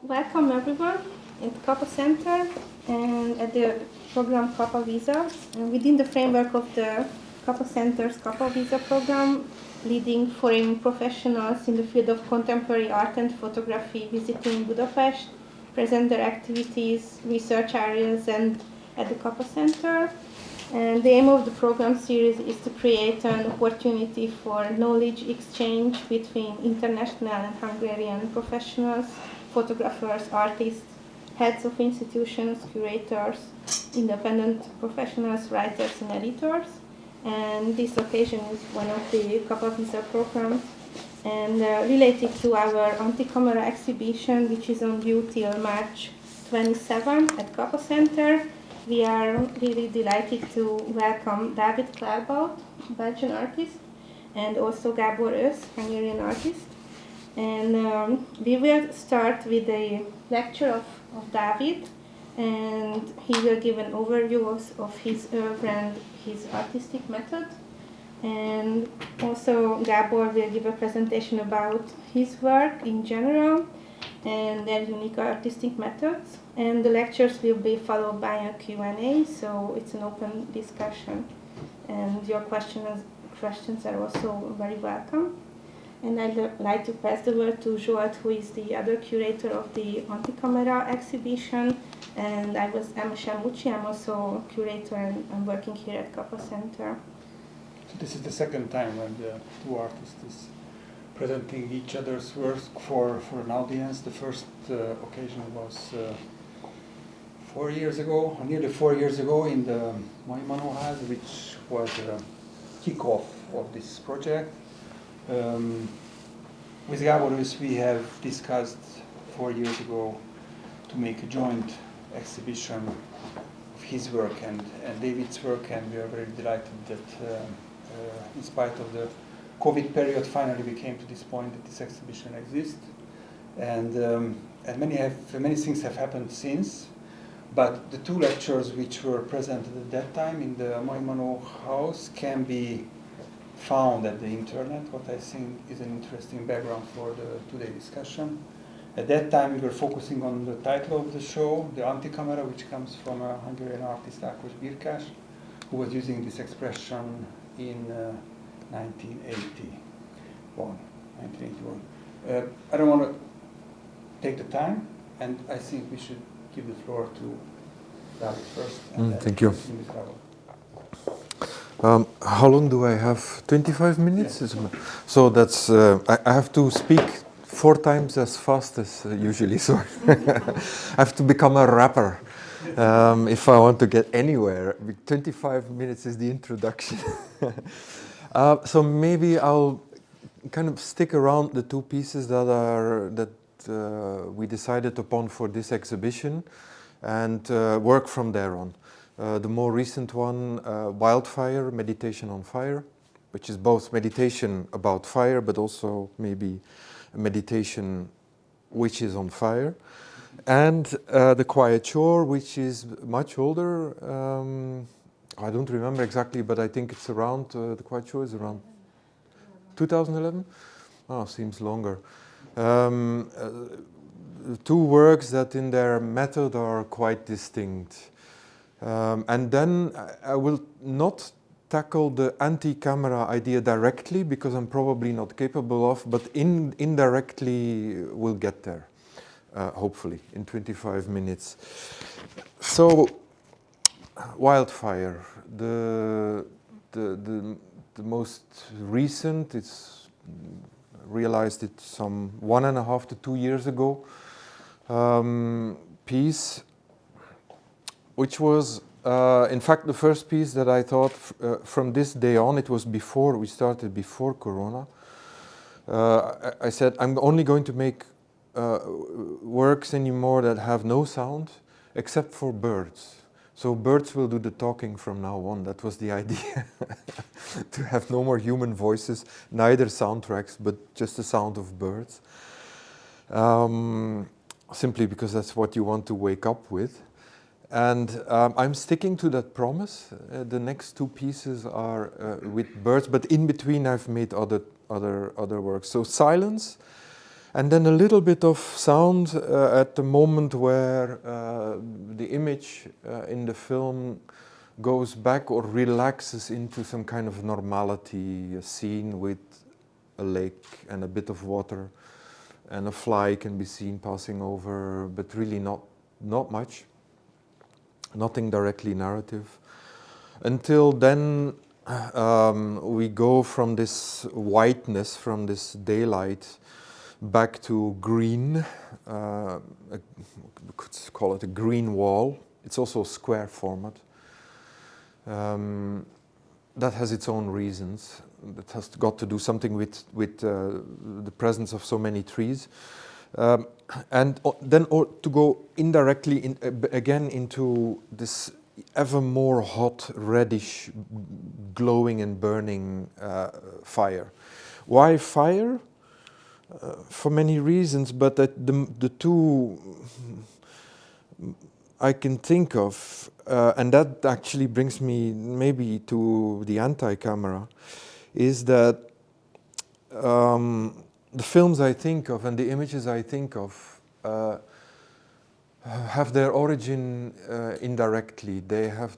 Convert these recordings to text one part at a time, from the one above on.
Welcome everyone at Capa Center and at the program Capa Visa. And within the framework of the Capa Center's Capa Visa program, leading foreign professionals in the field of contemporary art and photography visiting Budapest, present their activities, research areas and at the Capa Center. And the aim of the program series is to create an opportunity for knowledge exchange between international and Hungarian professionals, photographers, artists, heads of institutions, curators, independent professionals, writers and editors. And this occasion is one of the Capa Visa programs and related to our ANTICAMERA exhibition, which is on view till March 27 at Capa Center. We are really delighted to welcome David Claerbout, Belgian artist, and also Gábor Ősz, Hungarian artist. And we will start with a lecture of David, and he will give an overview of his oeuvre and his artistic method. And also Gábor will give a presentation about his work in general and their unique artistic methods. And the lectures will be followed by a Q&A, so it's an open discussion. And your questions are also very welcome. And I'd like to pass the word to Zsolt, who is the other curator of the ANTICAMERA exhibition. And I was Emma Semmucci, I'm also curator and I'm working here at Capa Center. So this is the second time when the two artists is presenting each other's work for an audience. The first occasion was 4 years ago, nearly 4 years ago, in the Maimano House, which was a kick-off of this project. With Gábor Ősz, we have discussed 4 years ago to make a joint exhibition of his work and David's work, and we are very delighted that in spite of the COVID period, finally we came to this point that this exhibition exists. And many things have happened since, but the two lectures which were presented at that time in the Maimano House can be found at the internet, what I think is an interesting background for the today discussion. At that time we were focusing on the title of the show, the ANTICAMERA, which comes from a Hungarian artist, Ákos Birkás, who was using this expression in 1981. I don't want to take the time, and I think we should give the floor to David first. Thank you. How long do I have? 25 minutes? Yes. So that's, I have to speak 4 times as fast as usually, so I have to become a rapper if I want to get anywhere. 25 minutes is the introduction. So maybe I'll kind of stick around the 2 pieces that we decided upon for this exhibition and work from there on. The more recent one, Wildfire, Meditation on Fire, which is both meditation about fire, but also maybe a meditation which is on fire. And The Quiet Shore, which is much older. I don't remember exactly, but I think it's around, The Quiet Shore is around 2011? Oh, seems longer. 2 works that in their method are quite distinct. And then I will not tackle the ANTICAMERA idea directly, because I'm probably not capable of, but indirectly we'll get there, hopefully, in 25 minutes. So, Wildfire, the most recent, it's realized it some 1.5 to 2 years ago, piece, which was, in fact, the first piece that I thought from this day on. It was before, we started before Corona. I said, I'm only going to make works anymore that have no sound, except for birds. So birds will do the talking from now on. That was the idea, to have no more human voices, neither soundtracks, but just the sound of birds. Simply because that's what you want to wake up with. And I'm sticking to that promise. The next 2 pieces are with birds, but in between I've made other works. So Silence And then a little bit of sound at the moment where the image in the film goes back or relaxes into some kind of normality, a scene with a lake and a bit of water, and a fly can be seen passing over, but really not much, nothing directly narrative. Until then, we go from this whiteness, from this daylight, back to green. We could call it a green wall. It's also a square format. That has its own reasons. That has got to do something with the presence of so many trees. And then to go indirectly again into this ever more hot, reddish, glowing and burning fire. Why fire? For many reasons, but the two I can think of, and that actually brings me maybe to the anti-camera, is that the films I think of and the images I think of have their origin indirectly. They have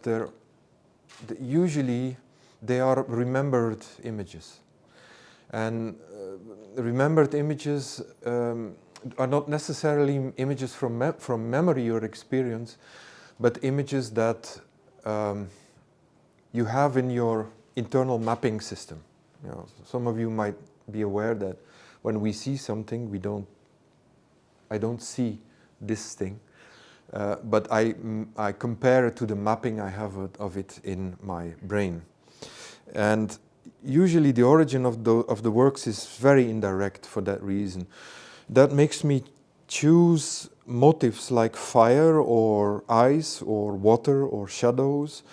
usually they are remembered images. And remembered images are not necessarily images from memory or experience, but images that you have in your internal mapping system. You know, some of you might be aware that when we see something, I don't see this thing, but I compare it to the mapping I have of it in my brain. And usually the origin of the works is very indirect for that reason. That makes me choose motifs like fire or ice or water or shadows,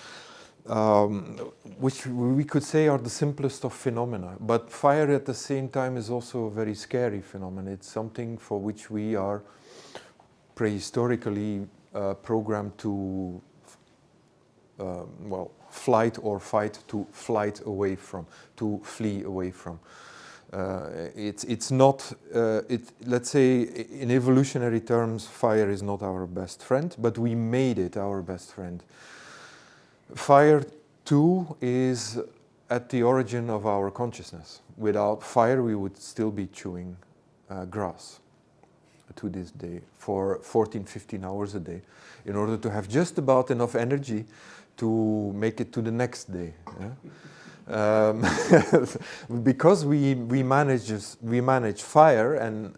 which we could say are the simplest of phenomena. But fire at the same time is also a very scary phenomenon. It's something for which we are prehistorically programmed to flight or fight, to flight away from, to flee away from. It's not, let's say in evolutionary terms, fire is not our best friend, but we made it our best friend. Fire too is at the origin of our consciousness. Without fire we would still be chewing grass to this day for 14-15 hours a day in order to have just about enough energy to make it to the next day. Yeah? Because we manage fire, and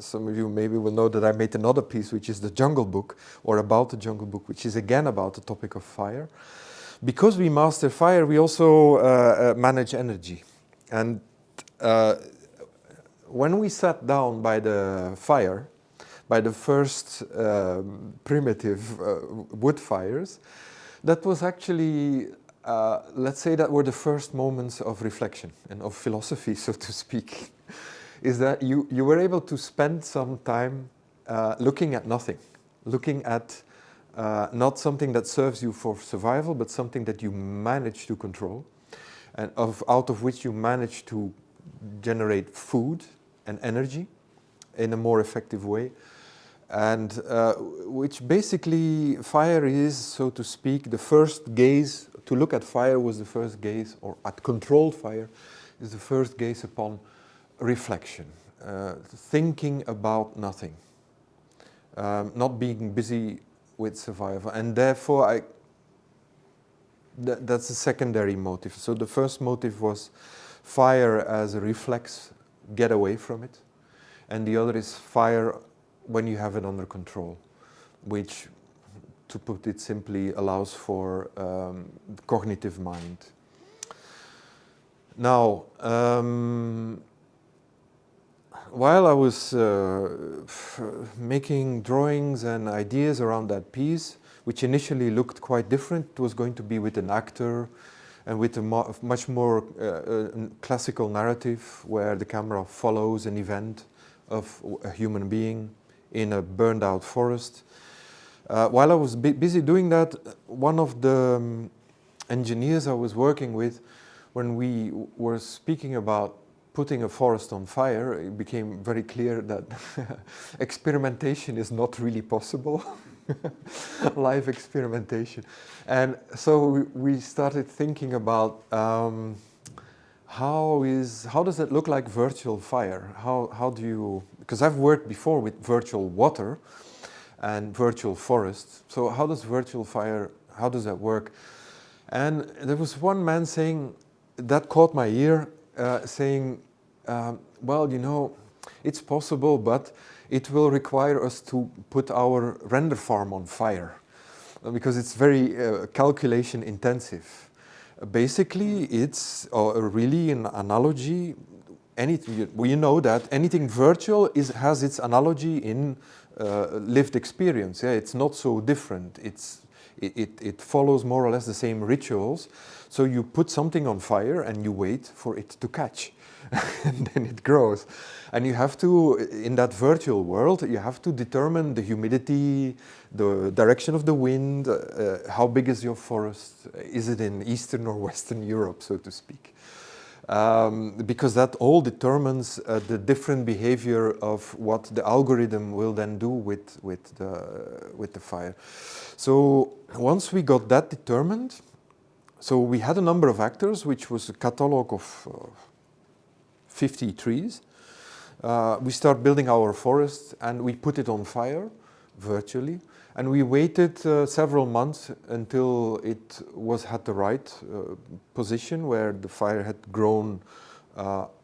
some of you maybe will know that I made another piece which is the Jungle Book, or about the Jungle Book, which is again about the topic of fire. Because we master fire, we also manage energy. And when we sat down by the fire, by the first primitive wood fires, that was actually, let's say that were the first moments of reflection and of philosophy, so to speak, is that you were able to spend some time looking at nothing, looking at not something that serves you for survival, but something that you manage to control, and out of which you manage to generate food and energy in a more effective way. And which basically fire is, so to speak, the first gaze. To look at fire was the first gaze, or at controlled fire is the first gaze upon reflection, thinking about nothing, not being busy with survival. And therefore that's a secondary motive. So the first motive was fire as a reflex, get away from it. And the other is fire when you have it under control, which, to put it simply, allows for cognitive mind. Now, while I was making drawings and ideas around that piece, which initially looked quite different, it was going to be with an actor and with a much more classical narrative where the camera follows an event of a human being in a burned out forest. While I was busy doing that, one of the engineers I was working with, when we were speaking about putting a forest on fire, it became very clear that experimentation is not really possible. Live experimentation. And so we started thinking about how does it look like virtual fire? How do you, because I've worked before with virtual water and virtual forests. So how does virtual fire, how does that work? And there was one man saying, that caught my ear, saying, well, you know, it's possible, but it will require us to put our render farm on fire because it's very calculation intensive. Basically, it's really an analogy. We know that anything virtual has its analogy in lived experience. Yeah, it's not so different. It follows more or less the same rituals. So you put something on fire and you wait for it to catch. And then it grows. And you have to, in that virtual world, you have to determine the humidity, the direction of the wind, how big is your forest, is it in Eastern or Western Europe, so to speak. Because that all determines the different behavior of what the algorithm will then do with the fire. So once we got that determined, so we had a number of actors, which was a catalog of 50 trees. We start building our forest and we put it on fire virtually. And we waited several months until it had the right position where the fire had grown up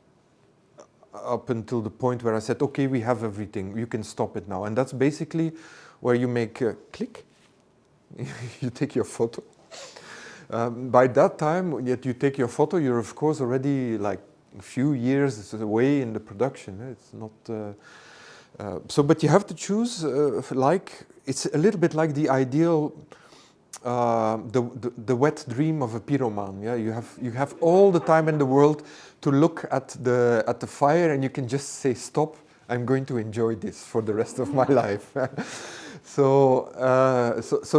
until the point where I said, okay, we have everything, you can stop it now. And that's basically where you make a click, you take your photo. By that time, yet you take your photo, you're of course already like a few years away in the production. It's not but you have to choose it's a little bit like the ideal the wet dream of a pyroman. Yeah, you have all the time in the world to look at the fire, and you can just say stop. I'm going to enjoy this for the rest of my life. So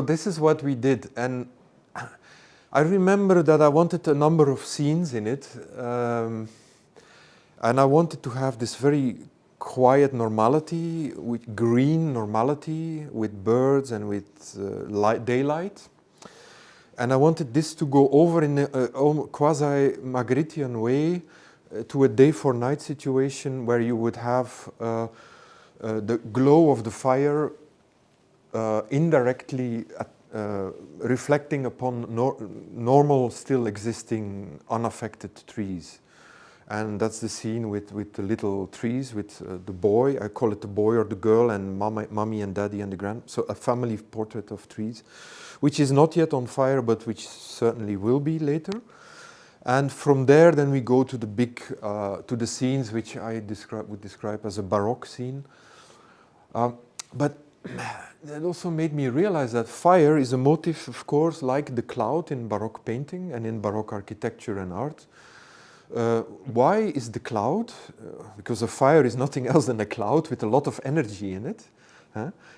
this is what we did, and I remember that I wanted a number of scenes in it, and I wanted to have this very quiet normality, with green normality, with birds and with daylight. And I wanted this to go over in a quasi-Magrittean way to a day for night situation where you would have the glow of the fire indirectly reflecting upon normal, still existing, unaffected trees. And that's the scene with the little trees, with the boy, I call it the boy or the girl, and mommy and daddy and the grand. So a family portrait of trees, which is not yet on fire, but which certainly will be later. And from there, then we go to the big, to the scenes which I would describe as a Baroque scene. But that also made me realize that fire is a motif, of course, like the cloud in Baroque painting and in Baroque architecture and art. Why is the cloud? Because a fire is nothing else than a cloud with a lot of energy in it.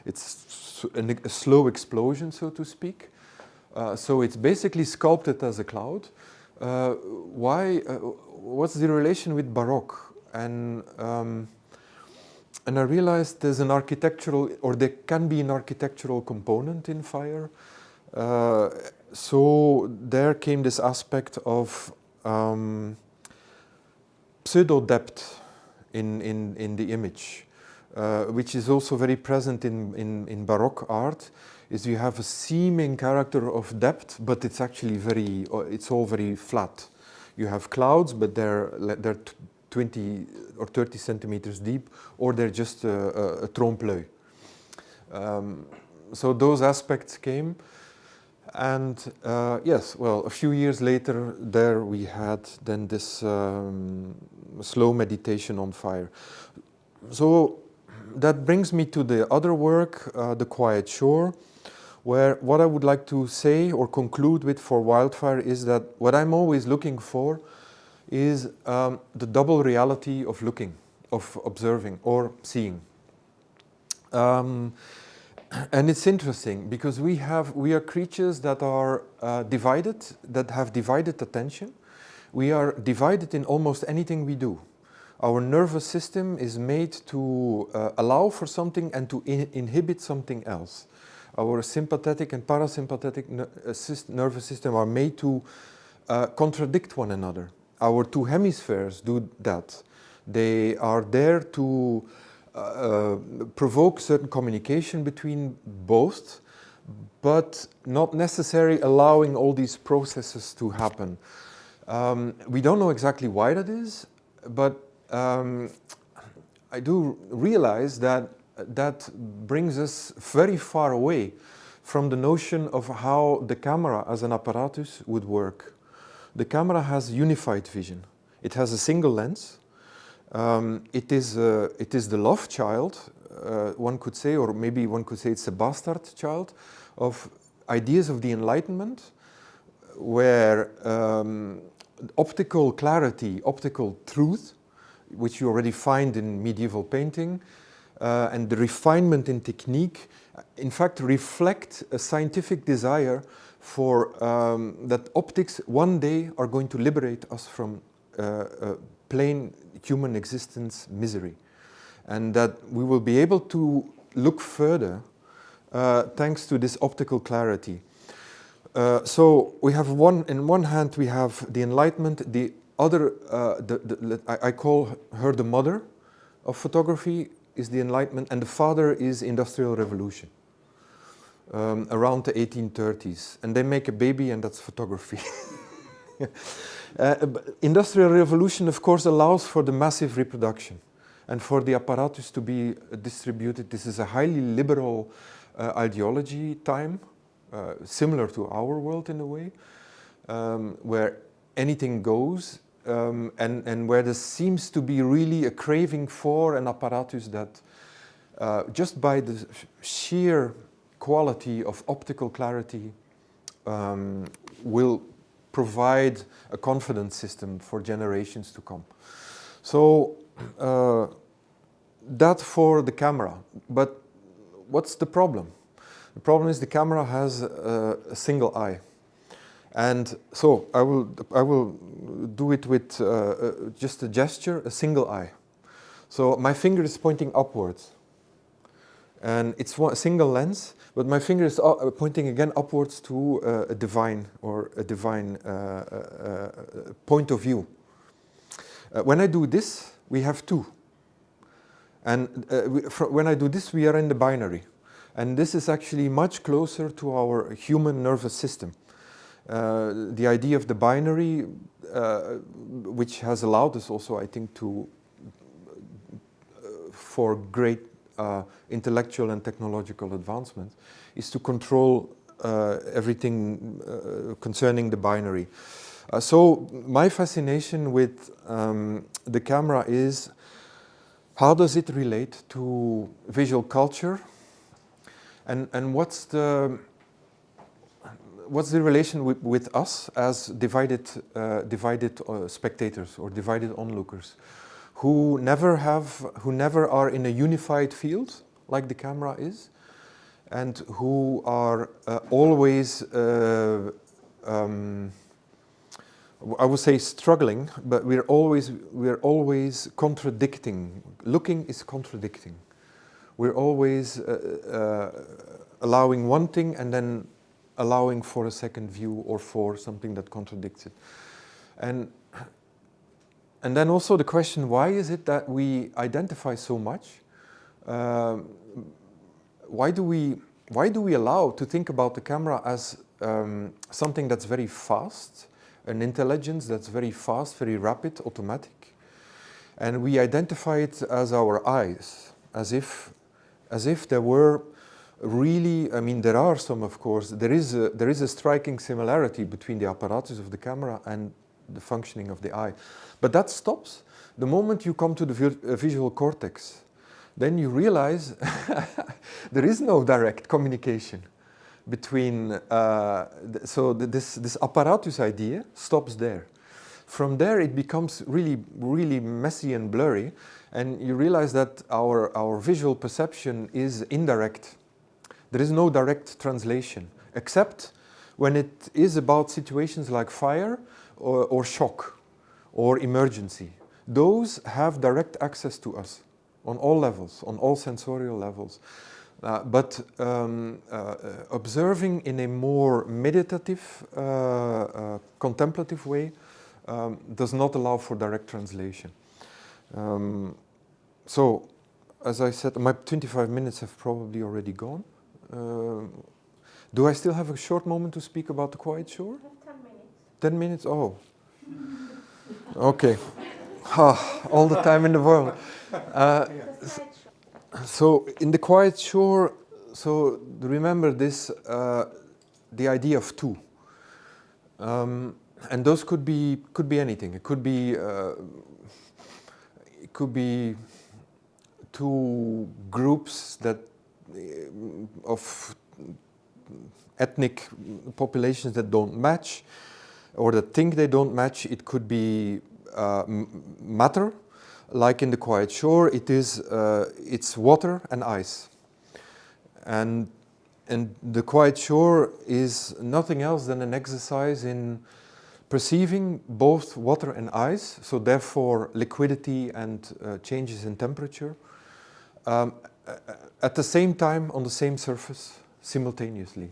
It's a slow explosion, so to speak. So it's basically sculpted as a cloud. What's the relation with Baroque? And I realized there's an architectural, or there can be an architectural component in fire. So there came this aspect of pseudo-depth in the image, which is also very present in Baroque art, is you have a seeming character of depth, but it's actually it's all very flat. You have clouds, but they're 20 or 30 centimeters deep, or they're just a trompe-l'œil. So those aspects came. And yes, well, a few years later, there we had then this slow meditation on fire. So that brings me to the other work, The Quiet Shore, where what I would like to say or conclude with for Wildfire is that what I'm always looking for is the double reality of looking, of observing or seeing. And it's interesting because we are creatures that are divided, that have divided attention. We are divided in almost anything we do. our nervous system is made to allow for something and to inhibit something else. Our sympathetic and parasympathetic nervous system are made to contradict one another. Our two hemispheres do that. They are there to provoke certain communication between both, but not necessarily allowing all these processes to happen. We don't know exactly why that is, but I do realize that that brings us very far away from the notion of how the camera as an apparatus would work. The camera has unified vision. It has a single lens. It is the love child, one could say, or maybe one could say it's a bastard child of ideas of the Enlightenment, where optical clarity, optical truth, which you already find in medieval painting, and the refinement in technique, in fact, reflect a scientific desire for that optics one day are going to liberate us from plain human existence misery, and that we will be able to look further thanks to this optical clarity. So we have in one hand we have the Enlightenment, the other, I call her the mother of photography, is the Enlightenment, and the father is Industrial Revolution, around the 1830s. And they make a baby, and that's photography. Industrial Revolution, of course, allows for the massive reproduction and for the apparatus to be distributed. This is a highly liberal ideology time, similar to our world in a way, where anything goes, and where there seems to be really a craving for an apparatus that just by the sheer quality of optical clarity will provide a confidence system for generations to come. So that for the camera. But what's the problem? The problem is the camera has a single eye. And so I will do it with just a gesture, a single eye. So my finger is pointing upwards. And it's a single lens, but my finger is pointing again upwards to a divine point of view. When I do this, we have two. And when I do this, we are in the binary. And this is actually much closer to our human nervous system. The idea of the binary, which has allowed us also, I think, for great intellectual and technological advancement, is to control everything concerning the binary. So my fascination with the camera is, how does it relate to visual culture, and what's the relation with us as divided spectators or divided onlookers, who never are in a unified field like the camera is, and who are always, I would say, struggling, but we're always contradicting. Looking is contradicting. We're always allowing one thing and then allowing for a second view or for something that contradicts it. And then also the question, why is it that we identify so much? Why do we allow to think about the camera as something that's very fast, an intelligence that's very fast, very rapid, automatic? And we identify it as our eyes, as if there were really, I mean, there are some, of course. There is a striking similarity between the apparatus of the camera and the functioning of the eye. But that stops the moment you come to the visual cortex. Then you realize there is no direct communication between, this apparatus idea stops there. From there it becomes really, really messy and blurry, and you realize that our visual perception is indirect. There is no direct translation, except when it is about situations like fire or shock or emergency. those have direct access to us on all levels, on all sensorial levels. But observing in a more meditative, contemplative way does not allow for direct translation. So, as I said, my 25 minutes have probably already gone. Do I still have a short moment to speak about the quiet shore? 10 minutes. 10 minutes? Oh. Okay. All the time in the world. So in the quiet shore, so remember this, the idea of two. And those could be anything. It could be two groups that of ethnic populations that don't match, or that think they don't match. It could be matter, like in the quiet shore. It's water and ice, and the quiet shore is nothing else than an exercise in perceiving both water and ice, so therefore liquidity and changes in temperature, at the same time on the same surface simultaneously.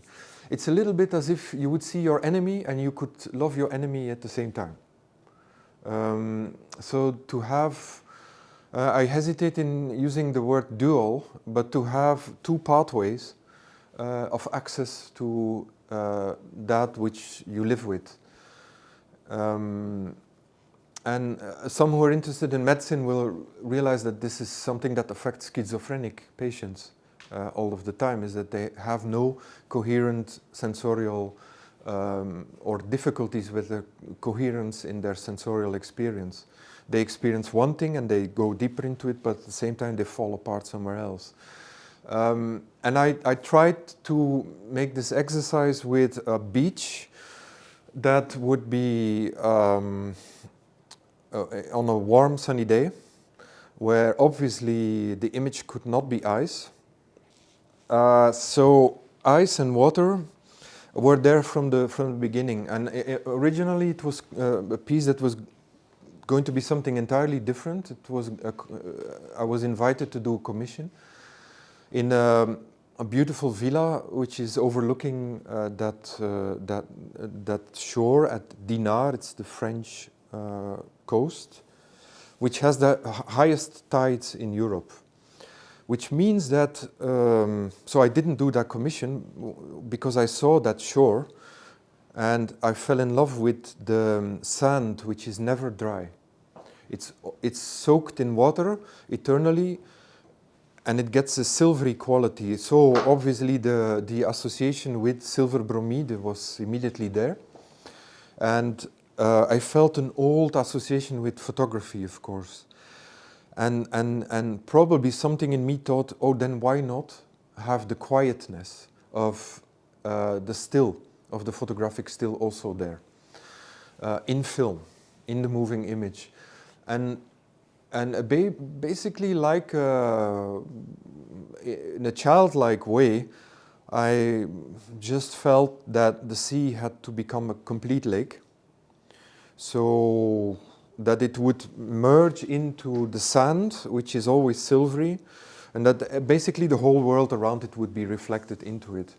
It's a little bit as if you would see your enemy and you could love your enemy at the same time. So to have, I hesitate in using the word dual, but to have two pathways of access to that which you live with. And some who are interested in medicine will realize that this is something that affects schizophrenic patients all of the time, is that they have no coherent sensorial or difficulties with the coherence in their sensorial experience. They experience one thing and they go deeper into it, but at the same time they fall apart somewhere else. And I tried to make this exercise with a beach that would be on a warm sunny day, where obviously the image could not be ice. So ice and water were there from the beginning, and originally it was a piece that was going to be something entirely different. It was I was invited to do a commission in a beautiful villa which is overlooking that shore at Dinard. It's the French coast, which has the highest tides in Europe. Which means that, so I didn't do that commission because I saw that shore and I fell in love with the sand, which is never dry. It's soaked in water eternally, and it gets a silvery quality. So obviously the association with silver bromide was immediately there. And I felt an old association with photography, of course. And probably something in me thought, oh, then why not have the quietness of the still, of the photographic still also there, in film, in the moving image. And basically like in a childlike way, I just felt that the sea had to become a complete lake. So that it would merge into the sand, which is always silvery, and that basically the whole world around it would be reflected into it.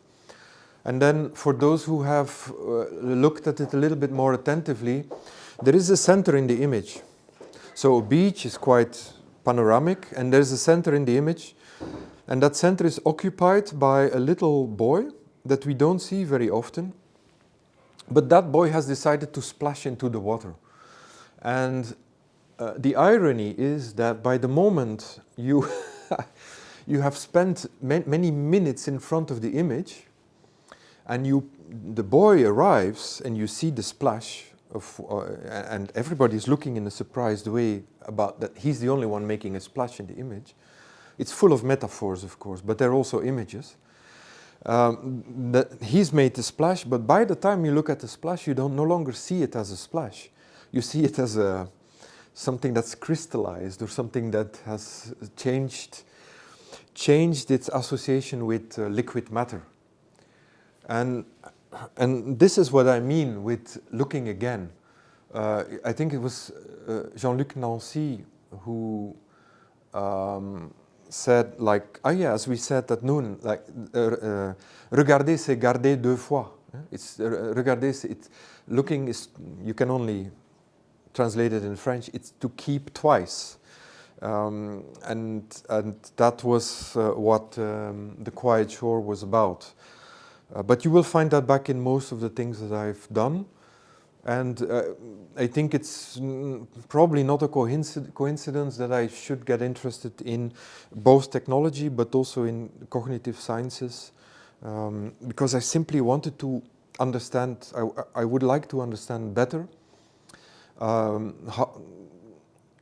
And then for those who have looked at it a little bit more attentively, there is a center in the image. So a beach is quite panoramic, and there's a center in the image, and that center is occupied by a little boy that we don't see very often, but that boy has decided to splash into the water. And the irony is that by the moment you you have spent many minutes in front of the image, and the boy arrives and you see the splash of, and everybody is looking in a surprised way about that he's the only one making a splash in the image. It's full of metaphors, of course, but there are also images. That he's made the splash, but by the time you look at the splash, you no longer see it as a splash. You see it as something that's crystallized, or something that has changed its association with liquid matter. And this is what I mean with looking again. I think it was Jean-Luc Nancy who said, like, as we said at noon, like, regarder c'est garder deux fois. It's regarder, it's looking is, you can only translate it in French. It's to keep twice, and that was what the Quiet Shore was about. But you will find that back in most of the things that I've done. And I think it's probably not a coincidence that I should get interested in both technology but also in cognitive sciences, because I simply wanted to understand, I would like to understand better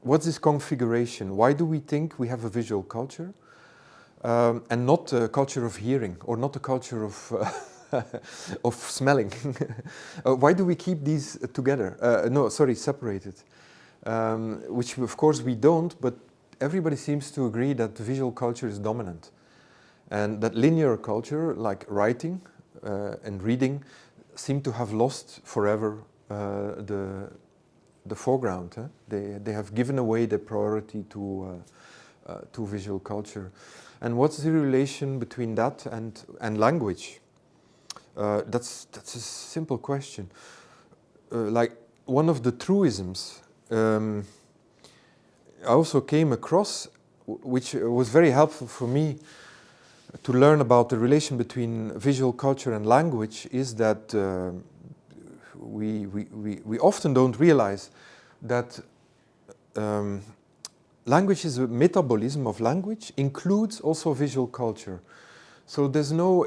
what's this configuration? Why do we think we have a visual culture and not a culture of hearing or not a culture of of smelling? Why do we keep these together? Separated. Which of course we don't, but everybody seems to agree that visual culture is dominant. And that linear culture, like writing and reading, seem to have lost forever the foreground. They have given away the priority to visual culture. And what's the relation between that and language? That's a simple question. Like one of the truisms I also came across, which was very helpful for me to learn about the relation between visual culture and language, is that we often don't realize that language is a metabolism of language, includes also visual culture. So there's no,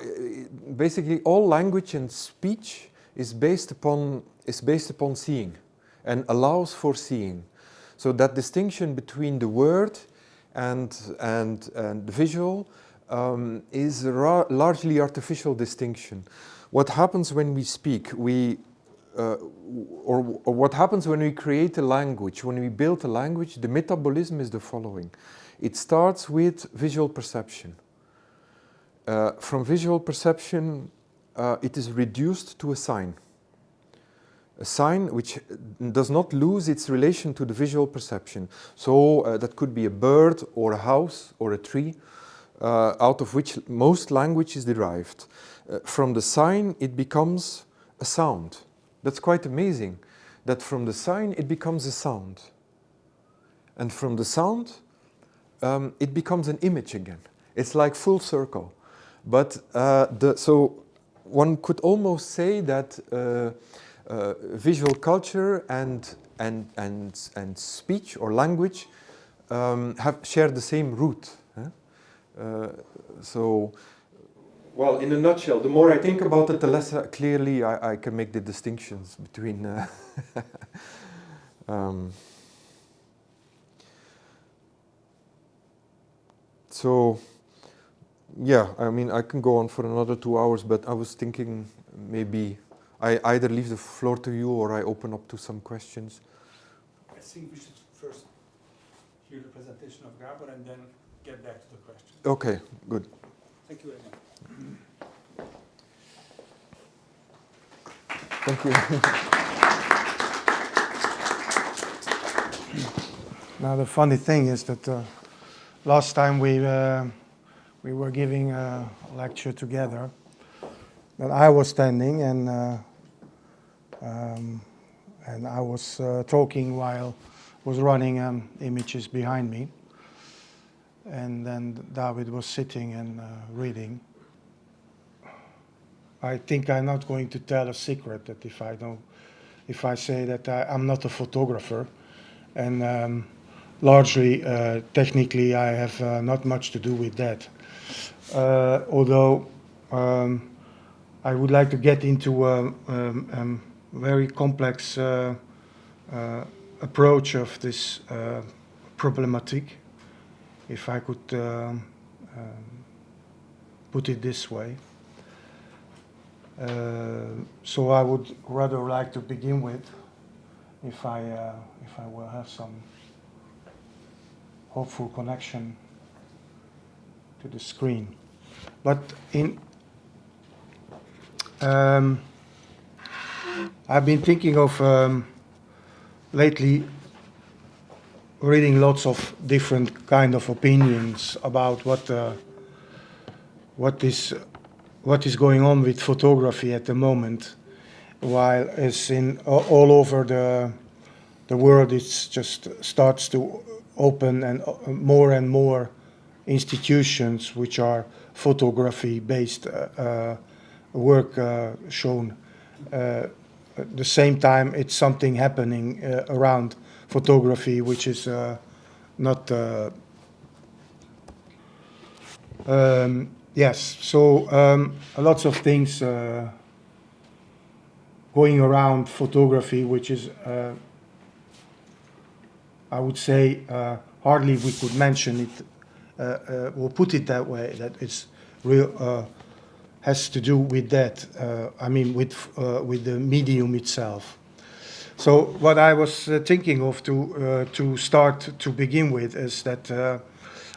basically all language and speech is based upon seeing and allows for seeing. So that distinction between the word and the visual is a largely artificial distinction. What happens when we speak, or what happens when we create a language, when we build a language, the metabolism is the following. It starts with visual perception. From visual perception, it is reduced to a sign which does not lose its relation to the visual perception. So that could be a bird or a house or a tree, out of which most language is derived. From the sign, it becomes a sound. That's quite amazing, that from the sign, it becomes a sound. And from the sound, it becomes an image again. It's like full circle. But so one could almost say that visual culture and speech or language share the same root. Well, in a nutshell, the more I think about it, the less clearly I can make the distinctions between. So, yeah, I mean, I can go on for another 2 hours, but I was thinking maybe I either leave the floor to you or I open up to some questions. I think we should first hear the presentation of Gábor and then get back to the questions. Okay, good. Thank you very much. Thank you. Now the funny thing is that last time we were giving a lecture together, that I was standing and I was talking while was running images behind me, and then David was sitting and reading. I think I'm not going to tell a secret that if I say that I'm not a photographer, and largely technically I have not much to do with that. Although I would like to get into a very complex approach of this problematic, if I could put it this way. So I would rather like to begin with, if I will have some hopeful connection to the screen. But I've been thinking of lately reading lots of different kind of opinions about what is going on with photography at the moment, while as in all over the world it's just starts to open and more institutions which are photography based work shown. At the same time, it's something happening around photography which is not yes, so lots of things going around photography, which is I would say hardly we could mention it or put it that way, that it's real has to do with that. I mean, with the medium itself. So what I was thinking of to start to begin with is that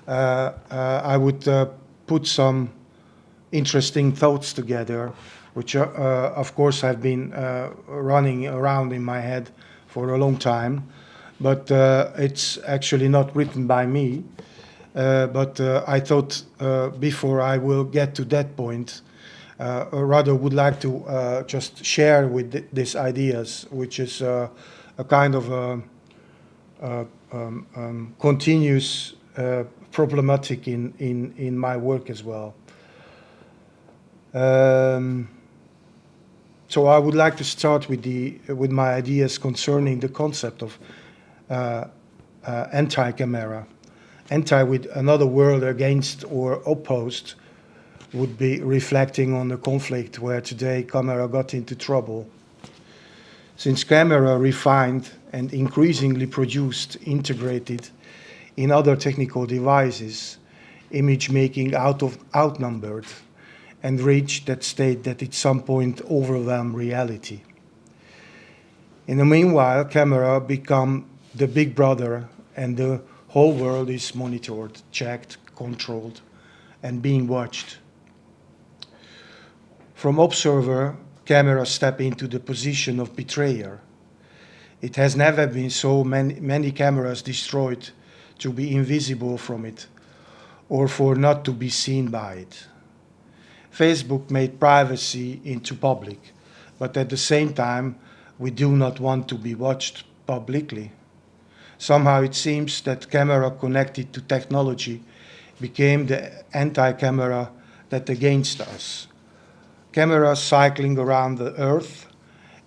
I would put some interesting thoughts together, which of course have been running around in my head for a long time, but it's actually not written by me. But I thought before I will get to that point, rather would like to just share with these ideas, which is a kind of continuous problematic in my work as well. So I would like to start with my ideas concerning the concept of anti-camera. Anti with another word against or opposed would be reflecting on the conflict where today camera got into trouble. Since camera refined and increasingly produced, integrated in other technical devices, image making outnumbered and reached that state that at some point overwhelmed reality. In the meanwhile, camera become the big brother and the whole world is monitored, checked, controlled, and being watched. From observer, camera step into the position of betrayer. It has never been so many cameras destroyed to be invisible from it, or for not to be seen by it. Facebook made privacy into public, but at the same time, we do not want to be watched publicly. Somehow it seems that camera connected to technology became the anti-camera that against us. Cameras cycling around the Earth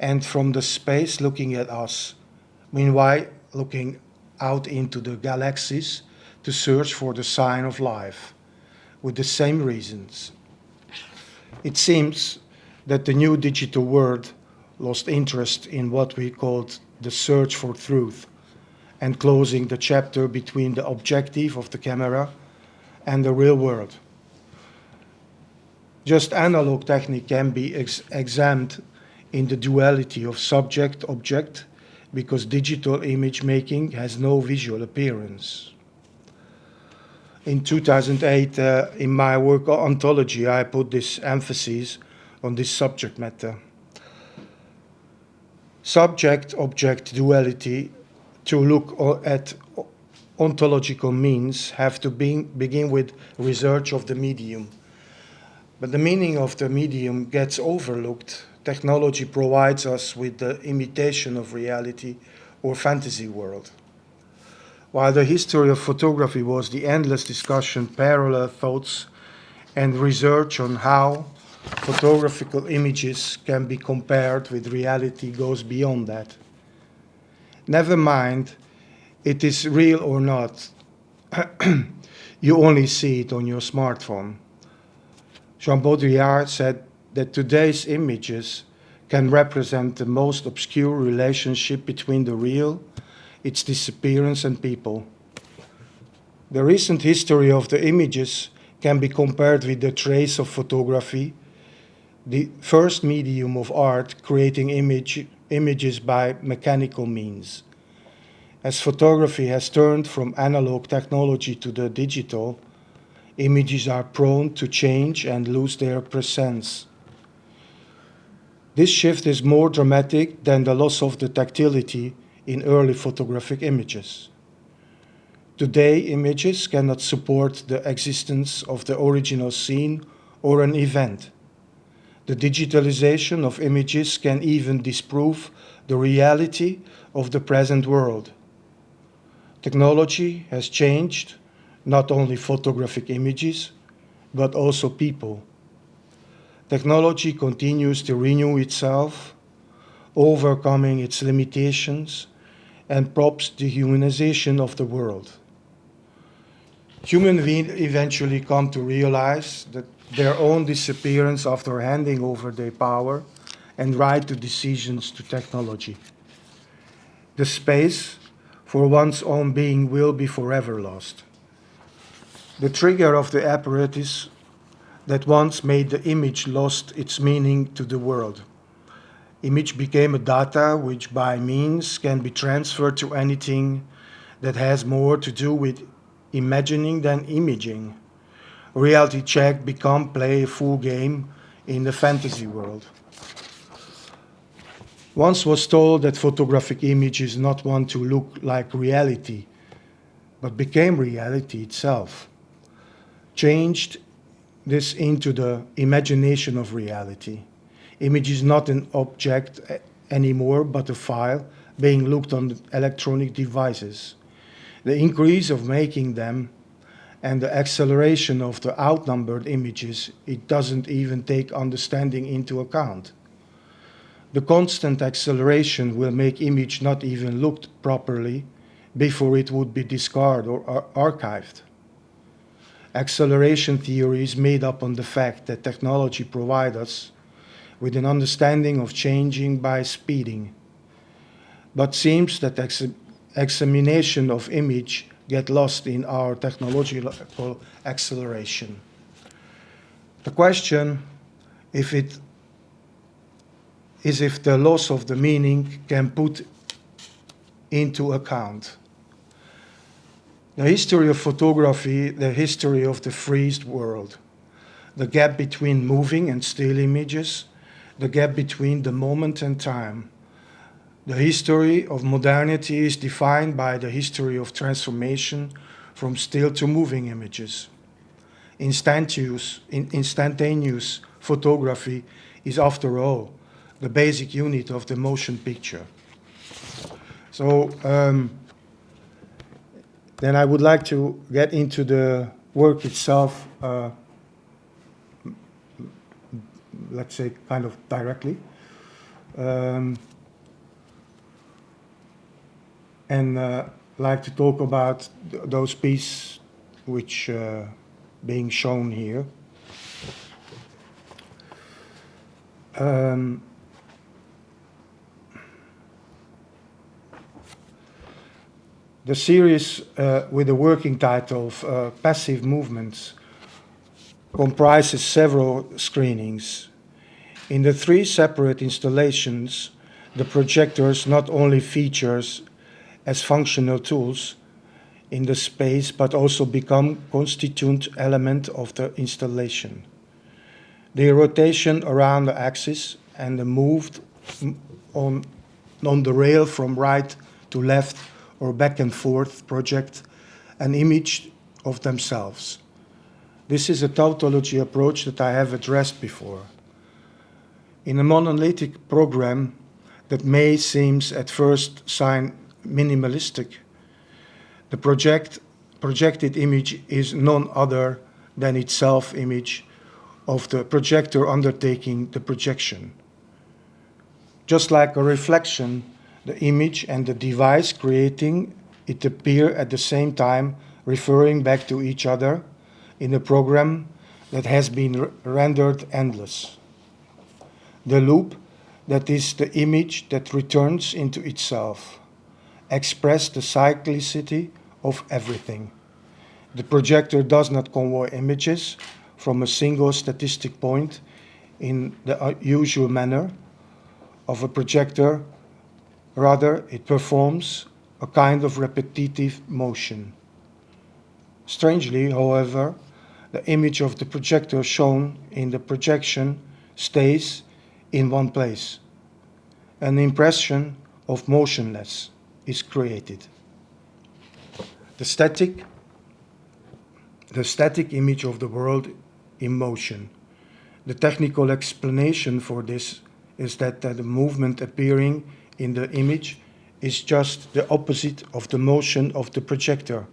and from the space looking at us, meanwhile looking out into the galaxies to search for the sign of life, with the same reasons. It seems that the new digital world lost interest in what we called the search for truth, and closing the chapter between the objective of the camera and the real world. Just analog technique can be examined in the duality of subject-object because digital image making has no visual appearance. In 2008, in my work Ontology, I put this emphasis on this subject matter. Subject-object duality to look at ontological means have to begin with research of the medium. But the meaning of the medium gets overlooked. Technology provides us with the imitation of reality or fantasy world. While the history of photography was the endless discussion, parallel thoughts, and research on how photographical images can be compared with reality goes beyond that. Never mind, it is real or not. You only see it on your smartphone. Jean Baudrillard said that today's images can represent the most obscure relationship between the real, its disappearance, and people. The recent history of the images can be compared with the trace of photography, the first medium of art creating images by mechanical means. As photography has turned from analog technology to the digital, images are prone to change and lose their presence. This shift is more dramatic than the loss of the tactility in early photographic images. Today, images cannot support the existence of the original scene or an event. The digitalization of images can even disprove the reality of the present world. Technology has changed not only photographic images, but also people. Technology continues to renew itself, overcoming its limitations, and props the humanization of the world. Humans eventually come to realize that their own disappearance after handing over their power and right to decisions to technology. The space for one's own being will be forever lost. The trigger of the apparatus that once made the image lost its meaning to the world. Image became a data which by means can be transferred to anything that has more to do with imagining than imaging. Reality check become play a full game in the fantasy world. Once was told that photographic image is not one to look like reality, but became reality itself. Changed this into the imagination of reality. Image is not an object anymore, but a file being looked on electronic devices. The increase of making them and the acceleration of the outnumbered images, it doesn't even take understanding into account. The constant acceleration will make image not even looked properly before it would be discarded or archived. Acceleration theory is made up on the fact that technology provides us with an understanding of changing by speeding. But seems that examination of image get lost in our technological acceleration. The question is if the loss of the meaning can put into account. The history of photography, the history of the freezed world, the gap between moving and still images, the gap between the moment and time. The history of modernity is defined by the history of transformation from still to moving images. Instantaneous photography is, after all, the basic unit of the motion picture. So then I would like to get into the work itself, let's say kind of directly. And like to talk about those pieces which being shown here. The series with the working title of Passive Movements comprises several screenings. In the three separate installations, the projectors not only features as functional tools in the space, but also become constituent element of the installation. The rotation around the axis and the moved on the rail from right to left or back and forth project an image of themselves. This is a tautology approach that I have addressed before. In a monolithic program that may seem at first sight minimalistic, the projected image is none other than its self-image of the projector undertaking the projection. Just like a reflection, the image and the device creating it appear at the same time, referring back to each other in a program that has been rendered endless. The loop, that is the image that returns into itself, express the cyclicity of everything. The projector does not convey images from a single statistic point in the usual manner of a projector. Rather, it performs a kind of repetitive motion. Strangely, however, the image of the projector shown in the projection stays in one place, an impression of motionless, is created. The static image of the world in motion. The technical explanation for this is that the movement appearing in the image is just the opposite of the motion of the projector,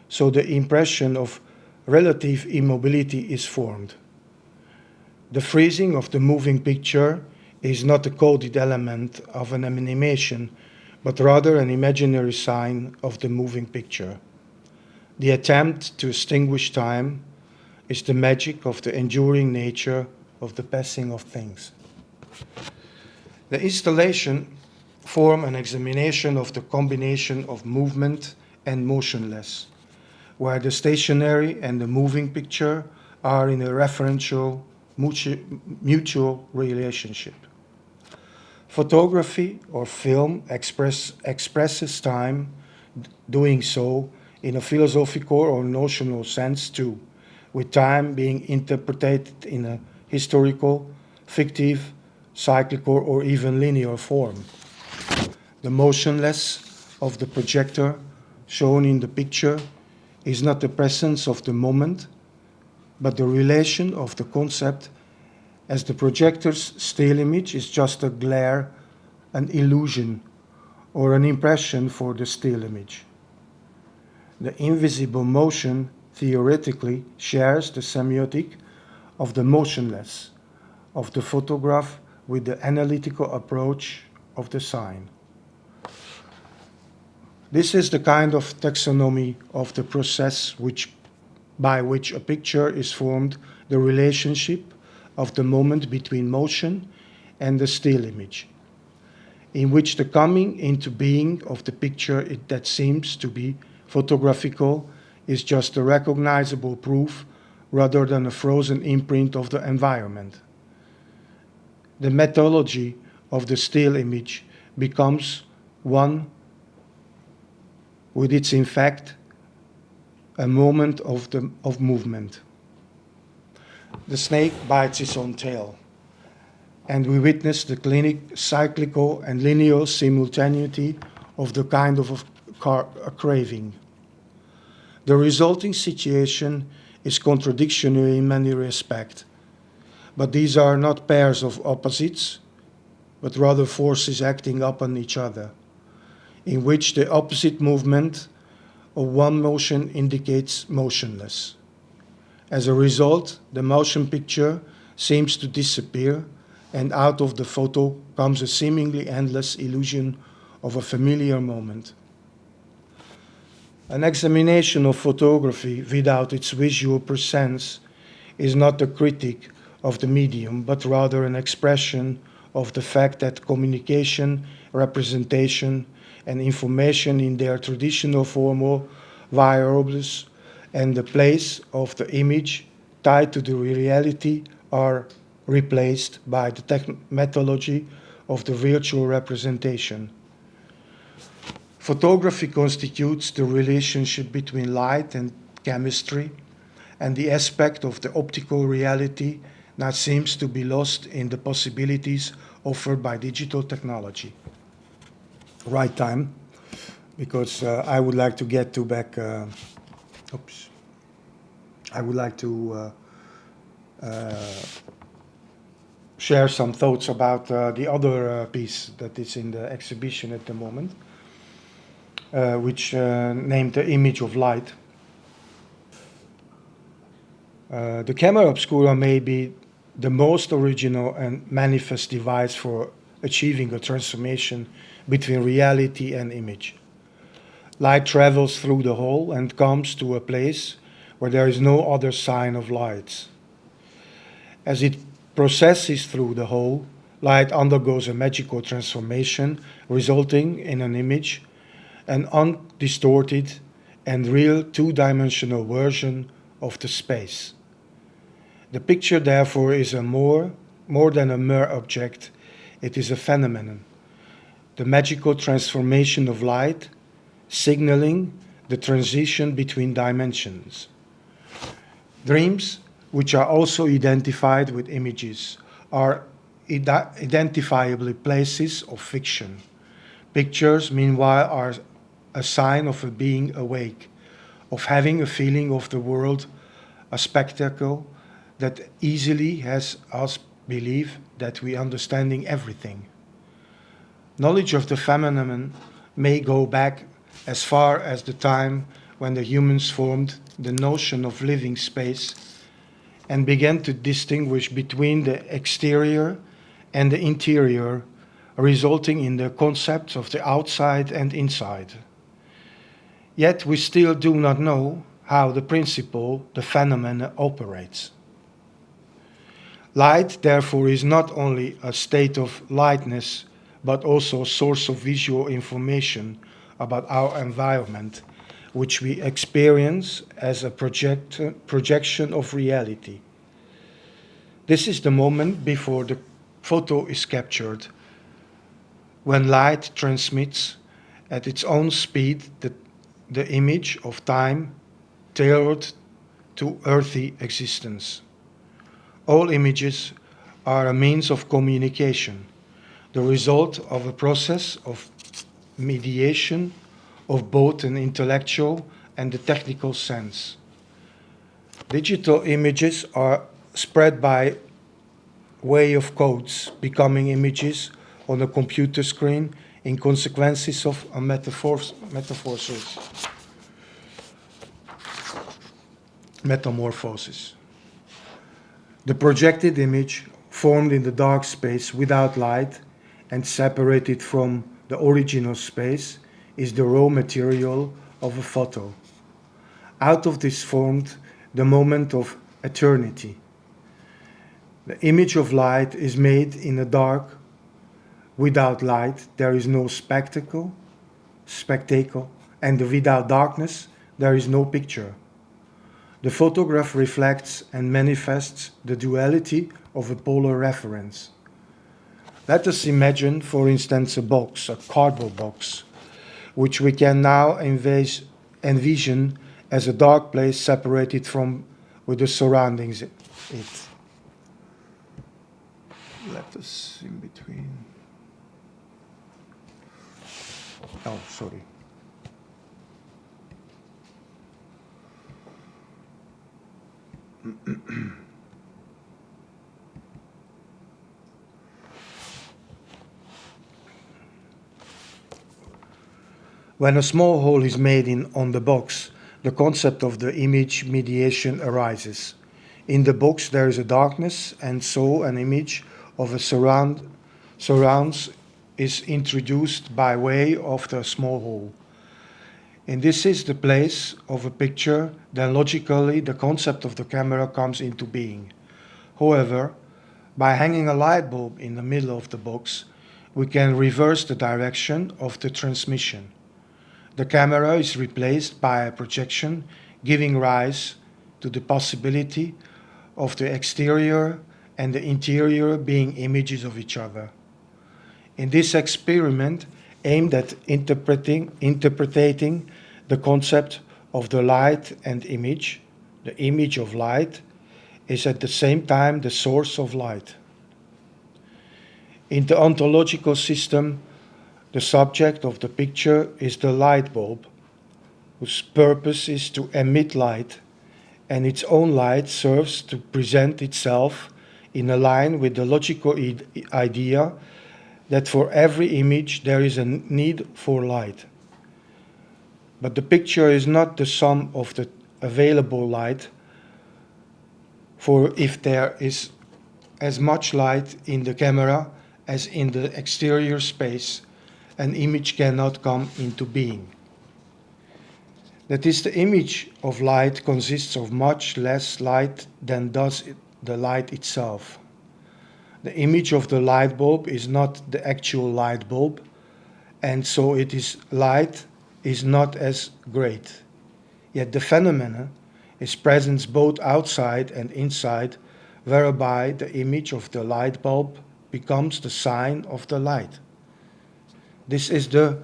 so the impression of relative immobility is formed. The freezing of the moving picture is not a coded element of an animation, but rather an imaginary sign of the moving picture. The attempt to extinguish time is the magic of the enduring nature of the passing of things. The installation form an examination of the combination of movement and motionless, where the stationary and the moving picture are in a referential mutual relationship. Photography or film expresses time, doing so in a philosophical or notional sense too, with time being interpreted in a historical, fictive, cyclical, or even linear form. The motionless of the projector shown in the picture is not the presence of the moment, but the relation of the concept, as the projector's still image is just a glare, an illusion, or an impression for the still image. The invisible motion theoretically shares the semiotic of the motionless of the photograph with the analytical approach of the sign. This is the kind of taxonomy of the process by which a picture is formed, the relationship of the moment between motion and the still image, in which the coming into being of the picture that seems to be photographical is just a recognizable proof rather than a frozen imprint of the environment. The methodology of the still image becomes one with its in fact a moment of movement. The snake bites its own tail, and we witness the cyclical and linear simultaneity of the kind of a craving. The resulting situation is contradictory in many respects, but these are not pairs of opposites, but rather forces acting upon each other, in which the opposite movement of one motion indicates motionless. As a result, the motion picture seems to disappear, and out of the photo comes a seemingly endless illusion of a familiar moment. An examination of photography without its visual presence is not a critique of the medium, but rather an expression of the fact that communication, representation, and information in their traditional formal variables and the place of the image tied to the reality are replaced by the methodology of the virtual representation. Photography constitutes the relationship between light and chemistry, and the aspect of the optical reality now seems to be lost in the possibilities offered by digital technology. Right time, because I would like to get to back. I would like to share some thoughts about the other piece that is in the exhibition at the moment, which named The Image of Light. The camera obscura may be the most original and manifest device for achieving a transformation between reality and image. Light travels through the hole and comes to a place where there is no other sign of lights. As it processes through the hole, light undergoes a magical transformation, resulting in an image, an undistorted and real two-dimensional version of the space. The picture, therefore, is more than a mere object. It is a phenomenon, the magical transformation of light, signaling the transition between dimensions. Dreams, which are also identified with images, are identifiable places of fiction, Pictures, meanwhile, are a sign of a being awake, of having a feeling of the world, a spectacle that easily has us believe that we are understanding everything. Knowledge of the phenomenon may go back as far as the time when the humans formed the notion of living space and began to distinguish between the exterior and the interior, resulting in the concepts of the outside and inside. Yet we still do not know how the principle, the phenomenon, operates. Light, therefore, is not only a state of lightness, but also a source of visual information about our environment, which we experience as a projection of reality. This is the moment before the photo is captured, when light transmits at its own speed the image of time tailored to earthly existence. All images are a means of communication, the result of a process of mediation of both an intellectual and a technical sense. Digital images are spread by way of codes, becoming images on a computer screen in consequences of a metamorphosis. The projected image, formed in the dark space without light and separated from the original space, is the raw material of a photo. Out of this formed the moment of eternity. The image of light is made in the dark. Without light, there is no spectacle, and without darkness, there is no picture. The photograph reflects and manifests the duality of a polar reference. Let us imagine, for instance, a box, a cardboard box, which we can now envision as a dark place separated from with the surroundings it. Let us in between. Oh, sorry. When a small hole is made on the box, the concept of the image mediation arises. In the box there is a darkness, and so an image of a surrounds is introduced by way of the small hole. And this is the place of a picture, then logically the concept of the camera comes into being. However, by hanging a light bulb in the middle of the box, we can reverse the direction of the transmission. The camera is replaced by a projection, giving rise to the possibility of the exterior and the interior being images of each other. In this experiment, aimed at interpreting the concept of the light and image, the image of light is at the same time the source of light. In the ontological system, the subject of the picture is the light bulb, whose purpose is to emit light, and its own light serves to present itself in a line with the logical idea that for every image there is a need for light. But the picture is not the sum of the available light, for if there is as much light in the camera as in the exterior space, an image cannot come into being. That is, the image of light consists of much less light than does the light itself. The image of the light bulb is not the actual light bulb, and so it is light is not as great. Yet the phenomenon is present both outside and inside, whereby the image of the light bulb becomes the sign of the light. This is the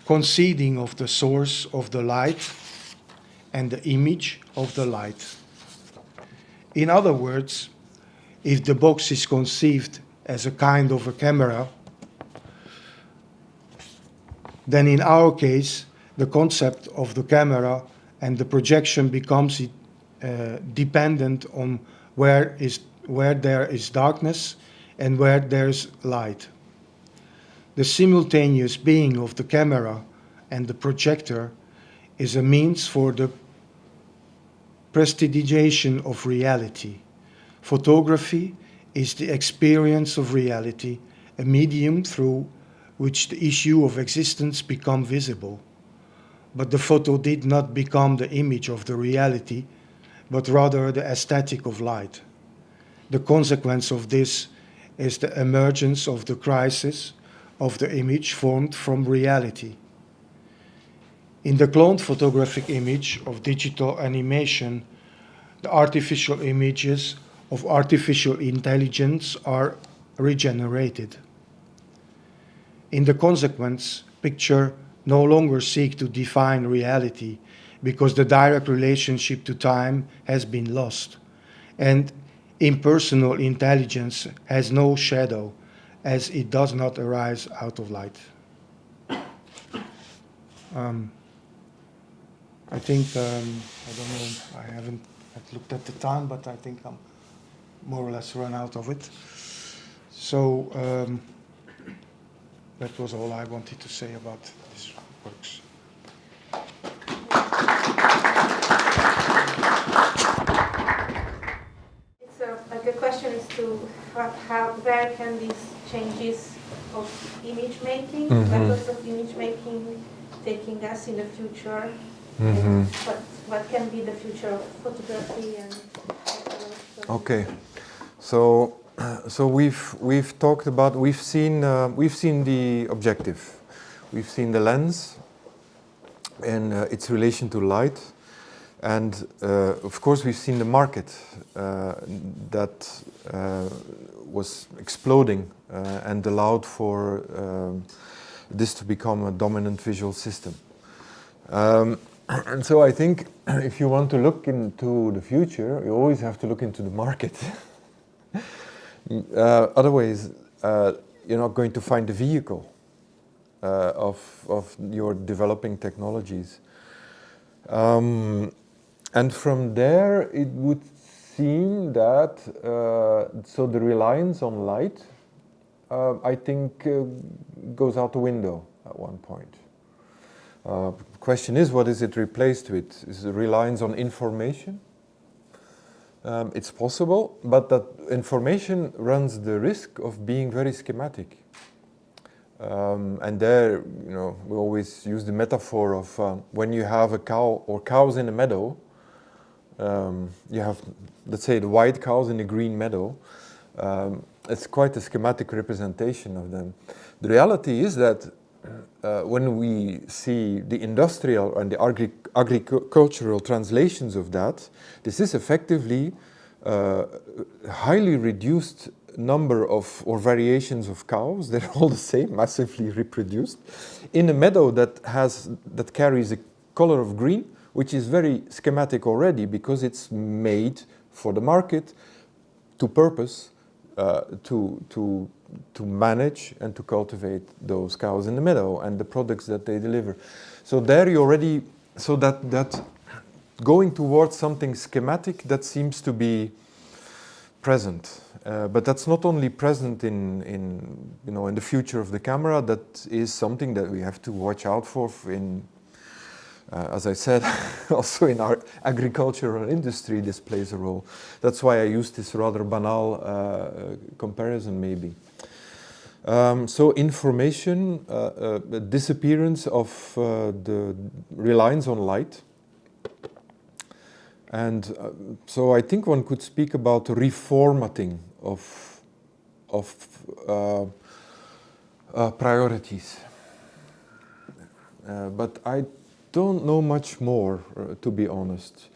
conceding of the source of the light and the image of the light. In other words, if the box is conceived as a kind of a camera, then in our case, the concept of the camera and the projection becomes dependent on where there is darkness and where there's light. The simultaneous being of the camera and the projector is a means for the prestidigitation of reality. Photography is the experience of reality, a medium through which the issue of existence becomes visible. But the photo did not become the image of the reality, but rather the aesthetic of light. The consequence of this is the emergence of the crisis of the image formed from reality. In the cloned photographic image of digital animation, the artificial images of artificial intelligence are regenerated. In the consequence, picture no longer seek to define reality because the direct relationship to time has been lost, and impersonal intelligence has no shadow as it does not arise out of light. I think, I don't know, I haven't looked at the time, but I think I'm more or less run out of it. So that was all I wanted to say about these works. The question is to where can these changes of image making, methods of image making, taking us in the future? And what can be the future of photography and? Okay, so we've talked about we've seen the objective, we've seen the lens and its relation to light. And of course, we've seen the market that was exploding and allowed for this to become a dominant visual system. And so I think if you want to look into the future, you always have to look into the market. Otherwise, you're not going to find the vehicle of your developing technologies. And from there, it would seem that so the reliance on light, I think, goes out the window at one point. The question is, what is it replaced with? Is it reliance on information? It's possible, but that information runs the risk of being very schematic. And there, we always use the metaphor of when you have a cow or cows in a meadow. You have, let's say, the white cows in a green meadow. It's quite a schematic representation of them. The reality is that when we see the industrial and the agricultural translations of that, this is effectively a highly reduced number of or variations of cows. They're all the same, massively reproduced, in a meadow that carries a color of green, which is very schematic already because it's made for the market to purpose to manage and to cultivate those cows in the meadow and the products that they deliver. So there you already, so that going towards something schematic, that seems to be present. But that's not only present in the future of the camera. That is something that we have to watch out for as I said, also in our agricultural industry, this plays a role. That's why I used this rather banal comparison, maybe. So information, disappearance of the reliance on light. And so I think one could speak about reformatting of priorities. But I don't know much more, to be honest.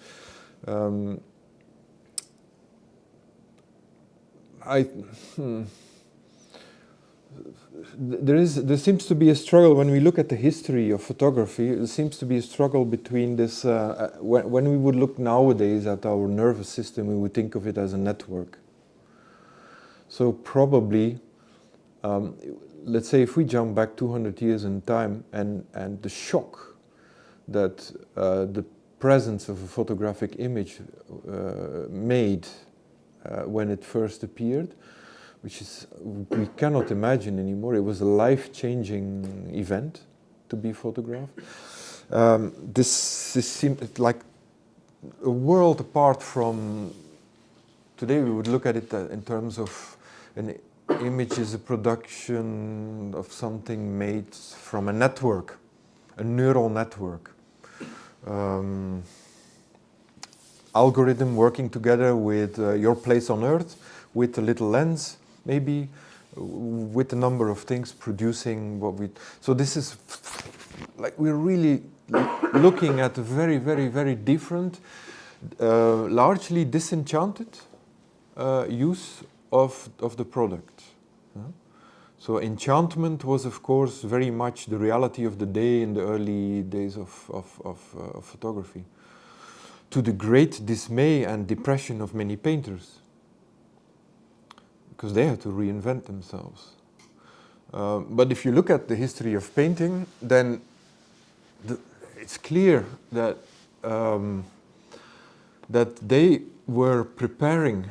There seems to be a struggle when we look at the history of photography. There seems to be a struggle between this. When we would look nowadays at our nervous system, we would think of it as a network. So probably let's say if we jump back 200 years in time and the shock that the presence of a photographic image made when it first appeared, which is, we cannot imagine anymore. It was a life-changing event to be photographed. This seemed like a world apart from, today we would look at it in terms of an image is a production of something made from a network, a neural network. Algorithm working together with your place on Earth, with a little lens, maybe, with a number of things producing what we... So this is, like, we're really looking at a very, very, very different, largely disenchanted use of the product. So enchantment was, of course, very much the reality of the day in the early days of photography, to the great dismay and depression of many painters, because they had to reinvent themselves. But if you look at the history of painting, then it's clear that that they were preparing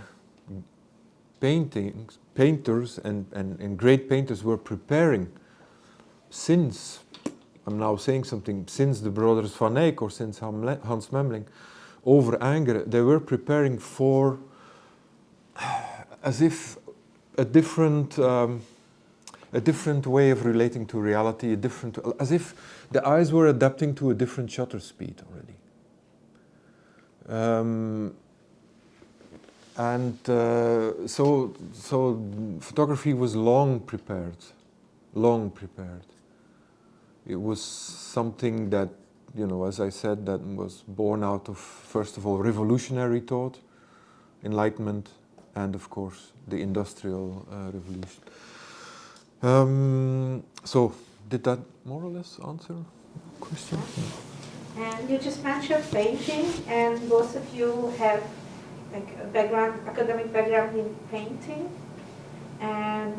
painters and great painters were preparing since, I'm now saying something, since the brothers Van Eyck or since Hans Memling, over Ingres, they were preparing for, as if a different way of relating to reality, as if the eyes were adapting to a different shutter speed already. So photography was long prepared. It was something that, you know, as I said, that was born out of, first of all, revolutionary thought, Enlightenment, and of course, the Industrial Revolution. So, did that more or less answer the question? And you just mentioned painting, and both of you have like a background, academic background in painting. And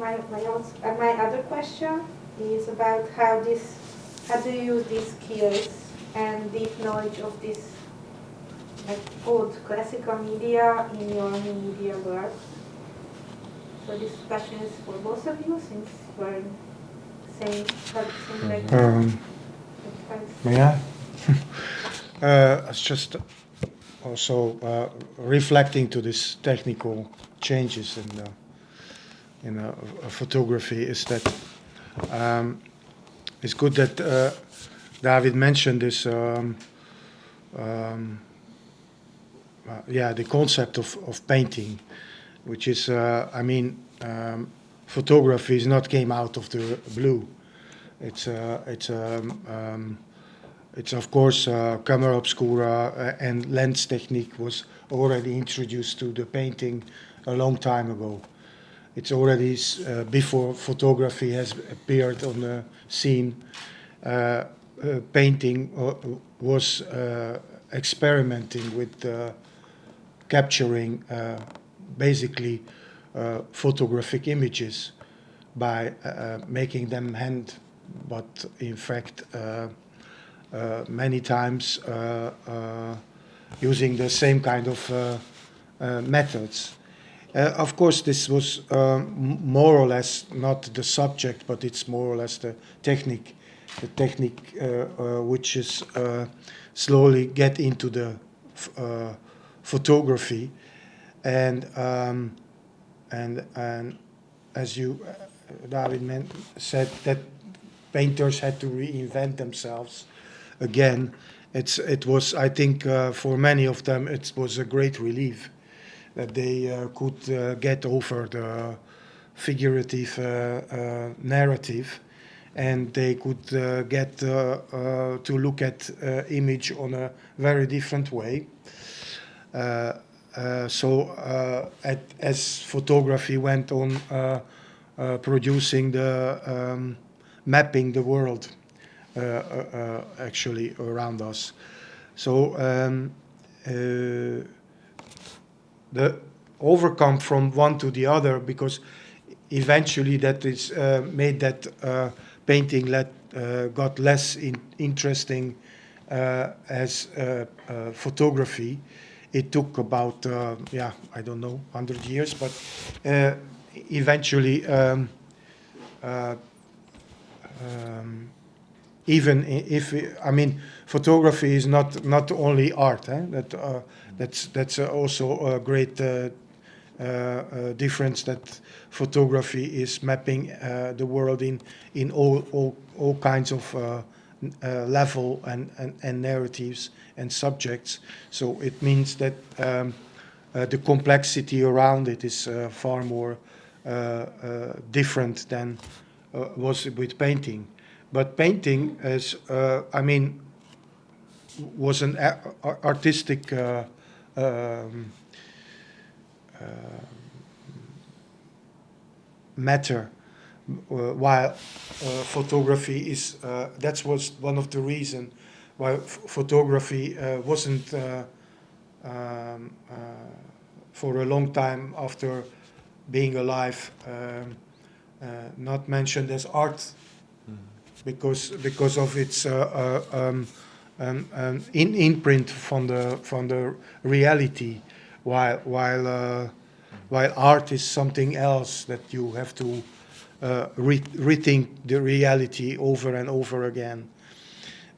my other question is about how do you use these skills and deep knowledge of this like old classical media in your media work? So this question is for both of you, since we're same background. May I? It's just also reflecting to this technical changes in photography is that it's good that David mentioned this. The concept of painting, which is, photography is not came out of the blue. It's of course camera obscura and lens technique was already introduced to the painting a long time ago. It's already before photography has appeared on the scene. Painting was experimenting with capturing basically photographic images by making them hand, but in fact many times using the same kind of methods. Of course, this was more or less not the subject, but it's more or less the technique which is slowly get into the photography, and as you David said, that painters had to reinvent themselves again. It was, I think, for many of them, it was a great relief that they could get over the figurative narrative, and they could get to look at image on a very different way. As photography went on producing the mapping the world actually around us. So the overcome from one to the other, because eventually that is made that painting got less interesting as photography. It took about, I don't know, 100 years, but eventually, even if, I mean, photography is not only art, that's also a great difference, that photography is mapping the world in all kinds of level and narratives and subjects. So it means that the complexity around it is far more different than was with painting. But painting is, was an artistic matter, while photography is, that was one of the reasons why photography wasn't for a long time after being alive not mentioned as art, because of its imprint from the reality, while art is something else that you have to rethink the reality over and over again.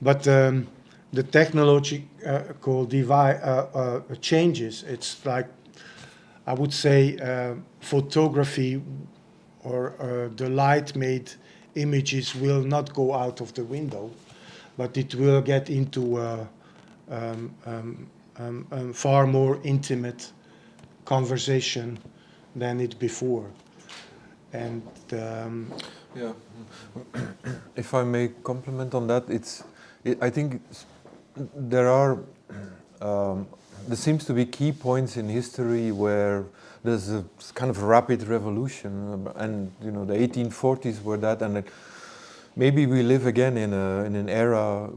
But the technological divide changes. It's like, I would say, photography or the light-made images will not go out of the window, but it will get into far more intimate conversation than it before. And yeah, if I may comment on that, I think there seems to be key points in history where there's a kind of rapid revolution, and the 1840s were that, and maybe we live again in an era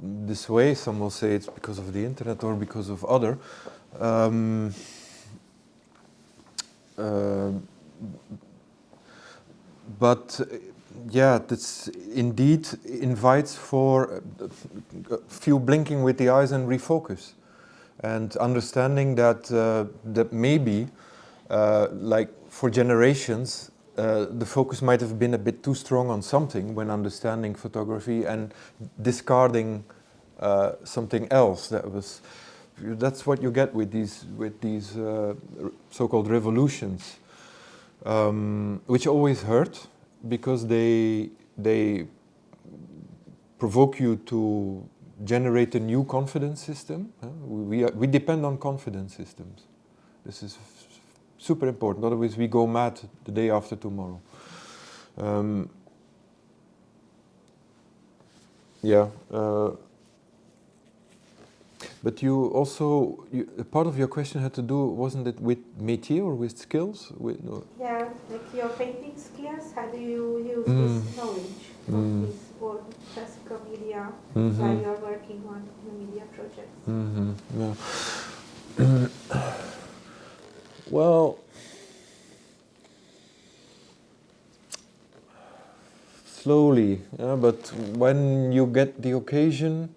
this way. Some will say it's because of the internet or because of other. But yeah, this indeed invites for a few blinking with the eyes and refocus, and understanding that that maybe, like for generations, the focus might have been a bit too strong on something when understanding photography, and discarding something else. That's what you get with these so-called revolutions, which always hurt, because they provoke you to generate a new confidence system. We depend on confidence systems. This is super important. Otherwise, we go mad the day after tomorrow. But you also, part of your question had to do, wasn't it with métier or with skills? Yeah, like your painting skills. How do you use this knowledge of this old classical media while you're working on the media projects? Yeah. Well, slowly, but when you get the occasion,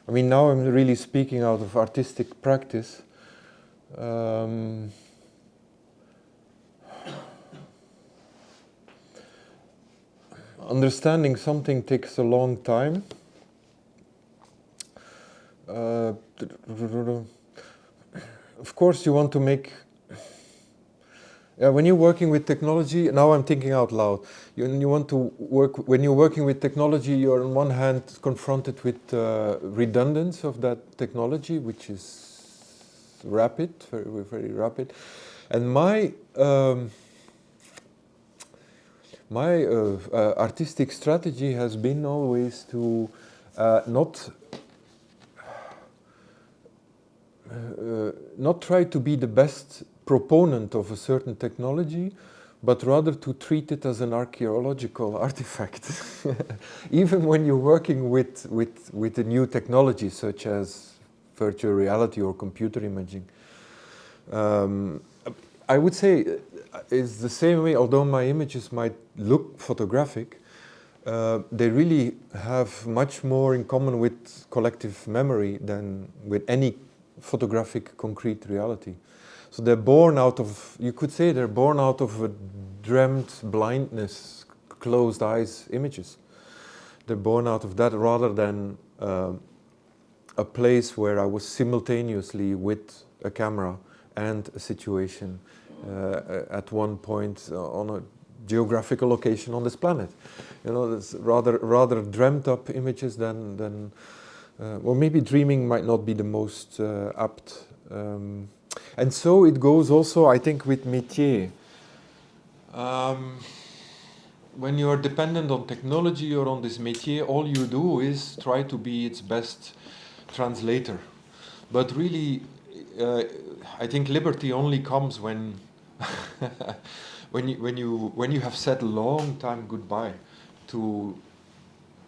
I mean, now I'm really speaking out of artistic practice. Understanding something takes a long time. Of course, you want to make... when you're working with technology, now I'm thinking out loud. When you're working with technology, you're on one hand confronted with redundance of that technology, which is rapid, very, very rapid. And my artistic strategy has been always to not try to be the best proponent of a certain technology, but rather to treat it as an archaeological artifact. Even when you're working with a new technology, such as virtual reality or computer imaging. I would say is the same way. Although my images might look photographic, they really have much more in common with collective memory than with any photographic concrete reality. So they're born out of, you could say they're born out of a dreamt blindness, closed eyes images. They're born out of that rather than a place where I was simultaneously with a camera and a situation at one point on a geographical location on this planet. You know, it's rather dreamt up images than or maybe dreaming might not be the most apt. And so it goes also, I think, with métier. When you are dependent on technology or on this métier, all you do is try to be its best translator. But really, I think liberty only comes when when you have said a long time goodbye to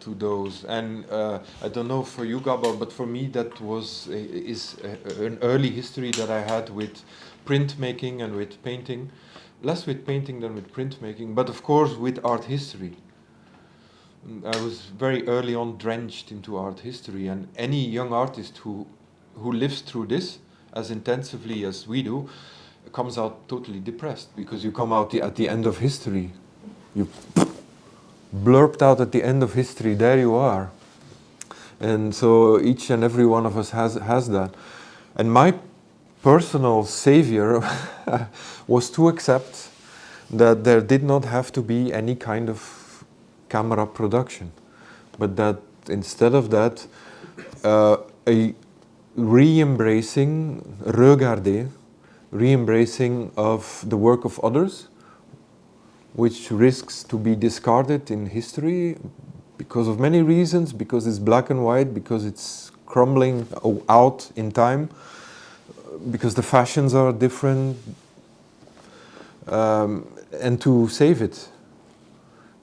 those. And I don't know for you, Gábor, but for me that is an early history that I had with printmaking and with painting. Less with painting than with printmaking, but of course with art history. I was very early on drenched into art history, and any young artist who lives through this as intensively as we do comes out totally depressed, because you come out at the end of history. You blurped out at the end of history, there you are. And so each and every one of us has that. And my personal savior was to accept that there did not have to be any kind of camera production, but that instead of that, a re-embracing, re-embracing of the work of others, which risks to be discarded in history because of many reasons, because it's black and white, because it's crumbling out in time, because the fashions are different, and to save it.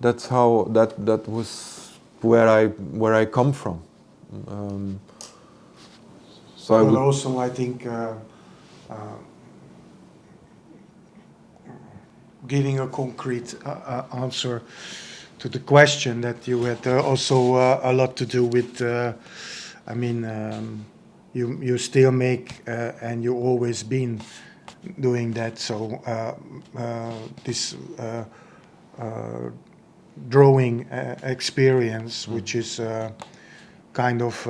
That's how that was where I come from. So I would also, I think, giving a concrete answer to the question that you had also a lot to do with. I mean. You still make, and you always been doing that. So this drawing experience, which is kind of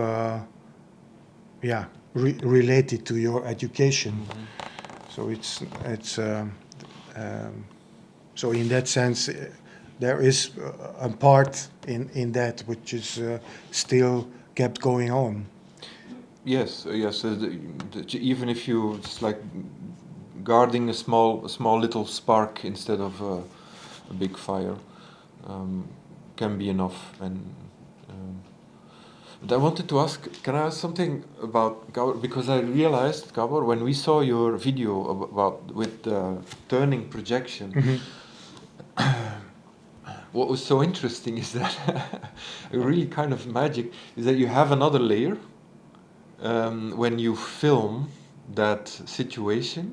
related to your education. Mm-hmm. So it's so in that sense, there is a part in that which is still kept going on. Yes. Even if it's like guarding a small little spark instead of a big fire, can be enough. And but I wanted to ask, can I ask something about Gábor? Because I realized, Gábor, when we saw your video with turning projection, mm-hmm. What was so interesting is that really kind of magic is that you have another layer. When you film that situation,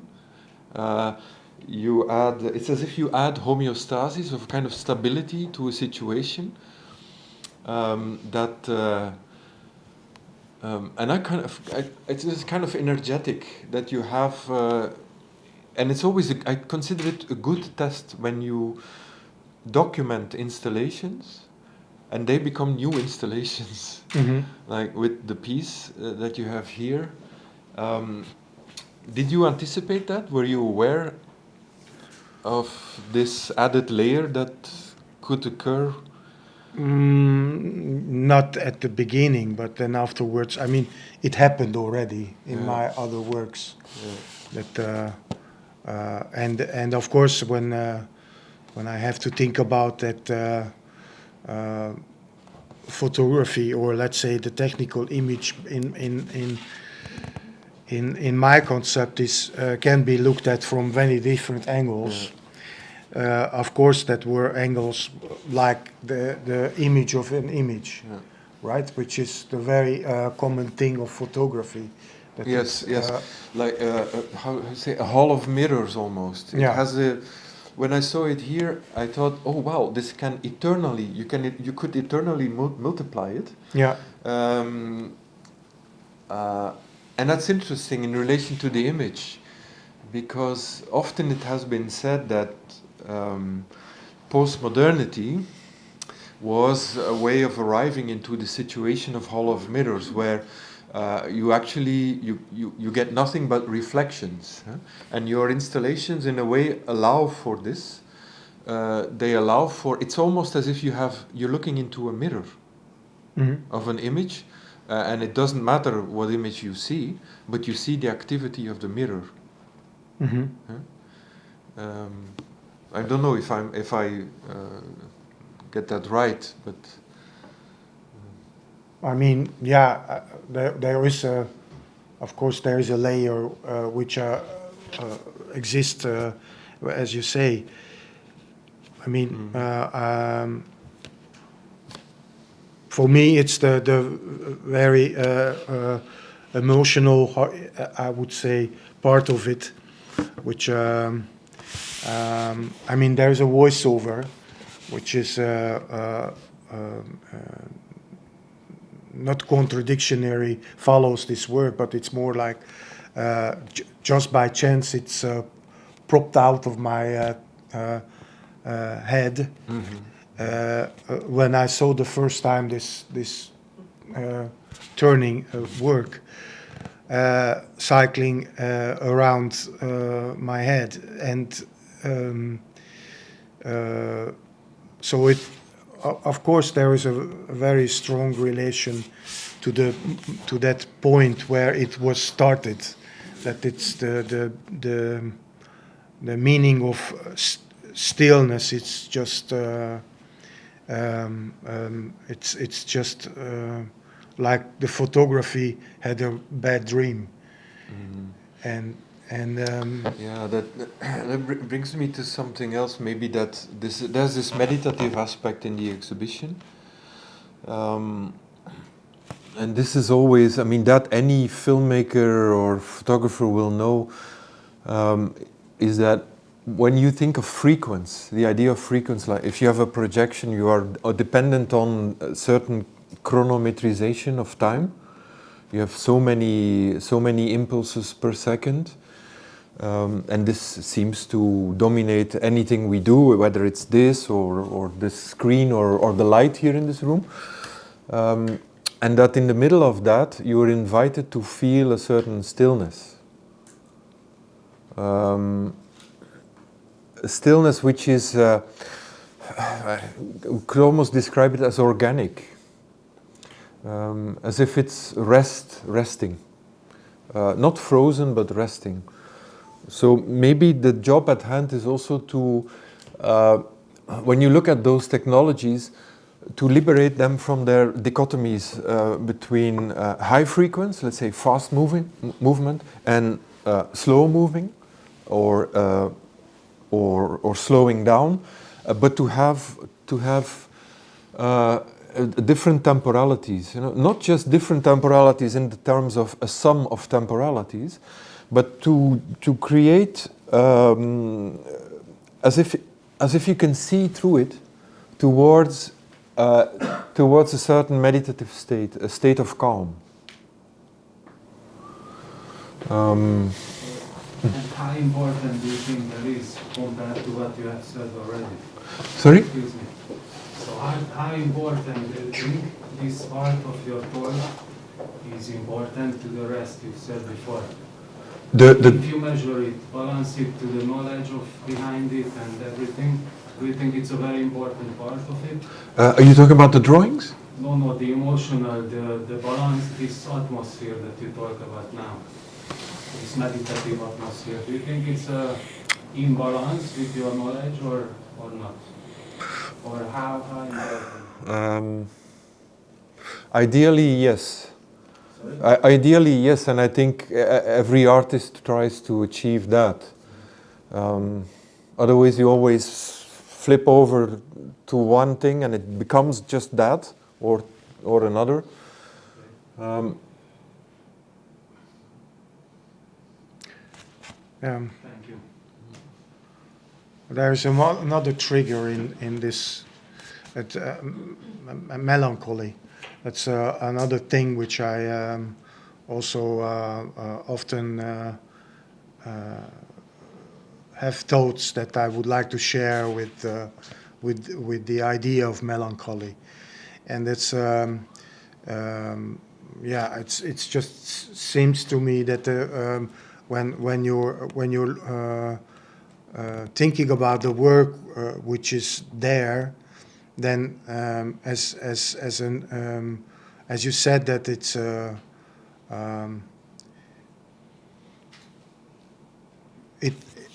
you add. It's as if you add homeostasis of kind of stability to a situation. And it's kind of energetic that you have, and it's always. I consider it a good test when you document installations. And they become new installations, mm-hmm. Like with the piece that you have here. Did you anticipate that? Were you aware of this added layer that could occur? Not at the beginning, but then afterwards. I mean, it happened already in my other works. Yeah. That and of course when I have to think about that. Photography, or let's say the technical image in my concept is can be looked at from many different angles. Of course, that were angles like the image of an image, right? Which is the very common thing of photography. Yes. Like how you say, a hall of mirrors almost. It has when I saw it here, I thought, oh wow, this can eternally, you could eternally multiply it. Yeah. And that's interesting in relation to the image, because often it has been said that postmodernity was a way of arriving into the situation of Hall of Mirrors, where you actually you get nothing but reflections, huh? And your installations in a way allow for this. They allow for, it's almost as if you're looking into a mirror of an image, and it doesn't matter what image you see, but you see the activity of the mirror. Huh? I don't know if I get that right, but I mean, yeah, there is a, of course, there is a layer which exists, as you say. I mean, for me, it's the very emotional, I would say, part of it, which I mean, there's a voiceover, which is not contradictionary, follows this word, but it's more like just by chance it's propped out of my head. When I saw the first time this turning work, cycling around my head, and so it. Of course, there is a very strong relation to that point where it was started. That it's the meaning of stillness. It's just it's just like the photography had a bad dream, and yeah, that brings me to something else. Maybe that there's this meditative aspect in the exhibition, and this is always, I mean, that any filmmaker or photographer will know, is that when you think of frequency, the idea of frequency, like if you have a projection, you are dependent on a certain chronometrization of time. You have so many impulses per second. And this seems to dominate anything we do, whether it's this or the screen or the light here in this room. And that in the middle of that, you are invited to feel a certain stillness. A stillness which is, I could almost describe it as organic. As if it's resting. Not frozen, but resting. So maybe the job at hand is also to, when you look at those technologies, to liberate them from their dichotomies between high frequency, let's say fast movement, and slow moving, or slowing down, but to have different temporalities. You know, not just different temporalities in the terms of a sum of temporalities, but to create as if you can see through it towards a certain meditative state, a state of calm. And how important do you think that is compared to what you have said already? Sorry? Excuse me. So how important do you think this part of your talk is important to the rest you said before? If you measure it, balance it to the knowledge of behind it and everything, do you think it's a very important part of it? Are you talking about the drawings? No, the emotional, the balance, this atmosphere that you talk about now, this meditative atmosphere. Do you think it's in balance with your knowledge or not? Or how important? Ideally, yes. Ideally, yes, and I think every artist tries to achieve that. Otherwise, you always flip over to one thing and it becomes just that or another. Thank you. There is another trigger in this, melancholy. That's another thing which I also often have thoughts that I would like to share with the idea of melancholy, and it's yeah, it's just seems to me that when you're thinking about the work which is there, then as you said that it's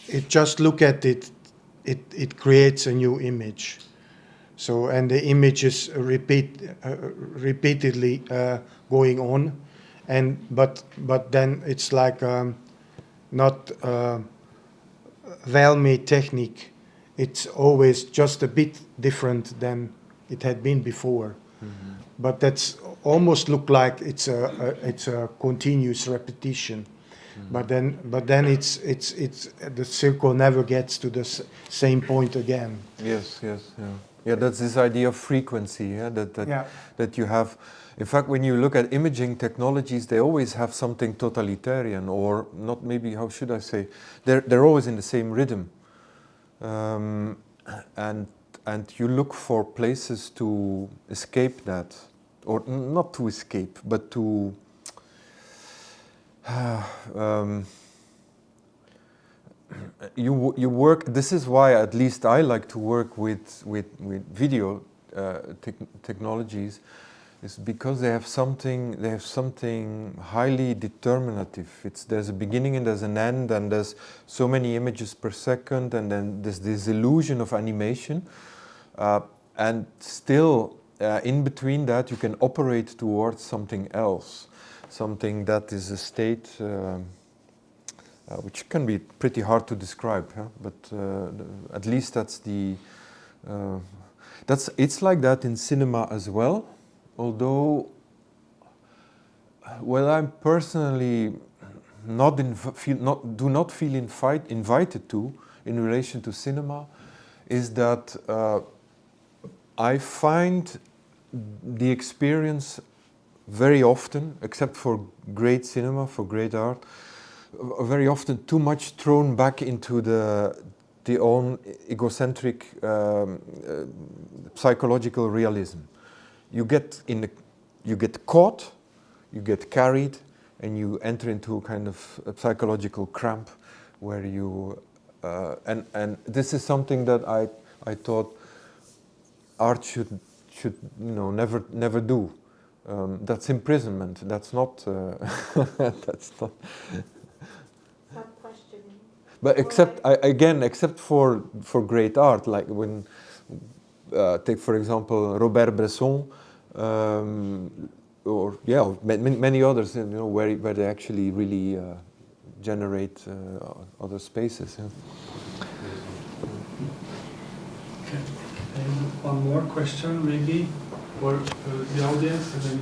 it just look at it, it creates a new image. So, and the image is repeatedly going on, but then it's like not well-made technique. It's always just a bit different than it had been before. Mm-hmm. But that's almost look like it's a continuous repetition. Mm-hmm. But then it's the circle never gets to the same point again. Yes, yeah. Yeah, that's this idea of frequency, yeah, that you have. In fact, when you look at imaging technologies, they always have something totalitarian, or not. Maybe how should I say? They're always in the same rhythm, and you look for places to escape that, or not to escape, but to. You work. This is why, at least, I like to work with video technologies, is because they have something highly determinative. There's a beginning and there's an end, and there's so many images per second, and then there's this illusion of animation, and still in between that you can operate towards something else, something that is a state. Which can be pretty hard to describe, huh? But at least that's the. It's like that in cinema as well, although. Well, I'm personally do not feel invited to in relation to cinema, is that I find the experience very often, except for great cinema, for great art. Very often too much thrown back into the own egocentric psychological realism. You get caught, you get carried, and you enter into a kind of a psychological cramp, where you and this is something that I thought art should never do. That's imprisonment. That's not. That's not. But except for great art, like when take for example Robert Bresson, or many others, where they actually really generate other spaces. Yeah. Okay. And one more question, maybe, for the audience. Has any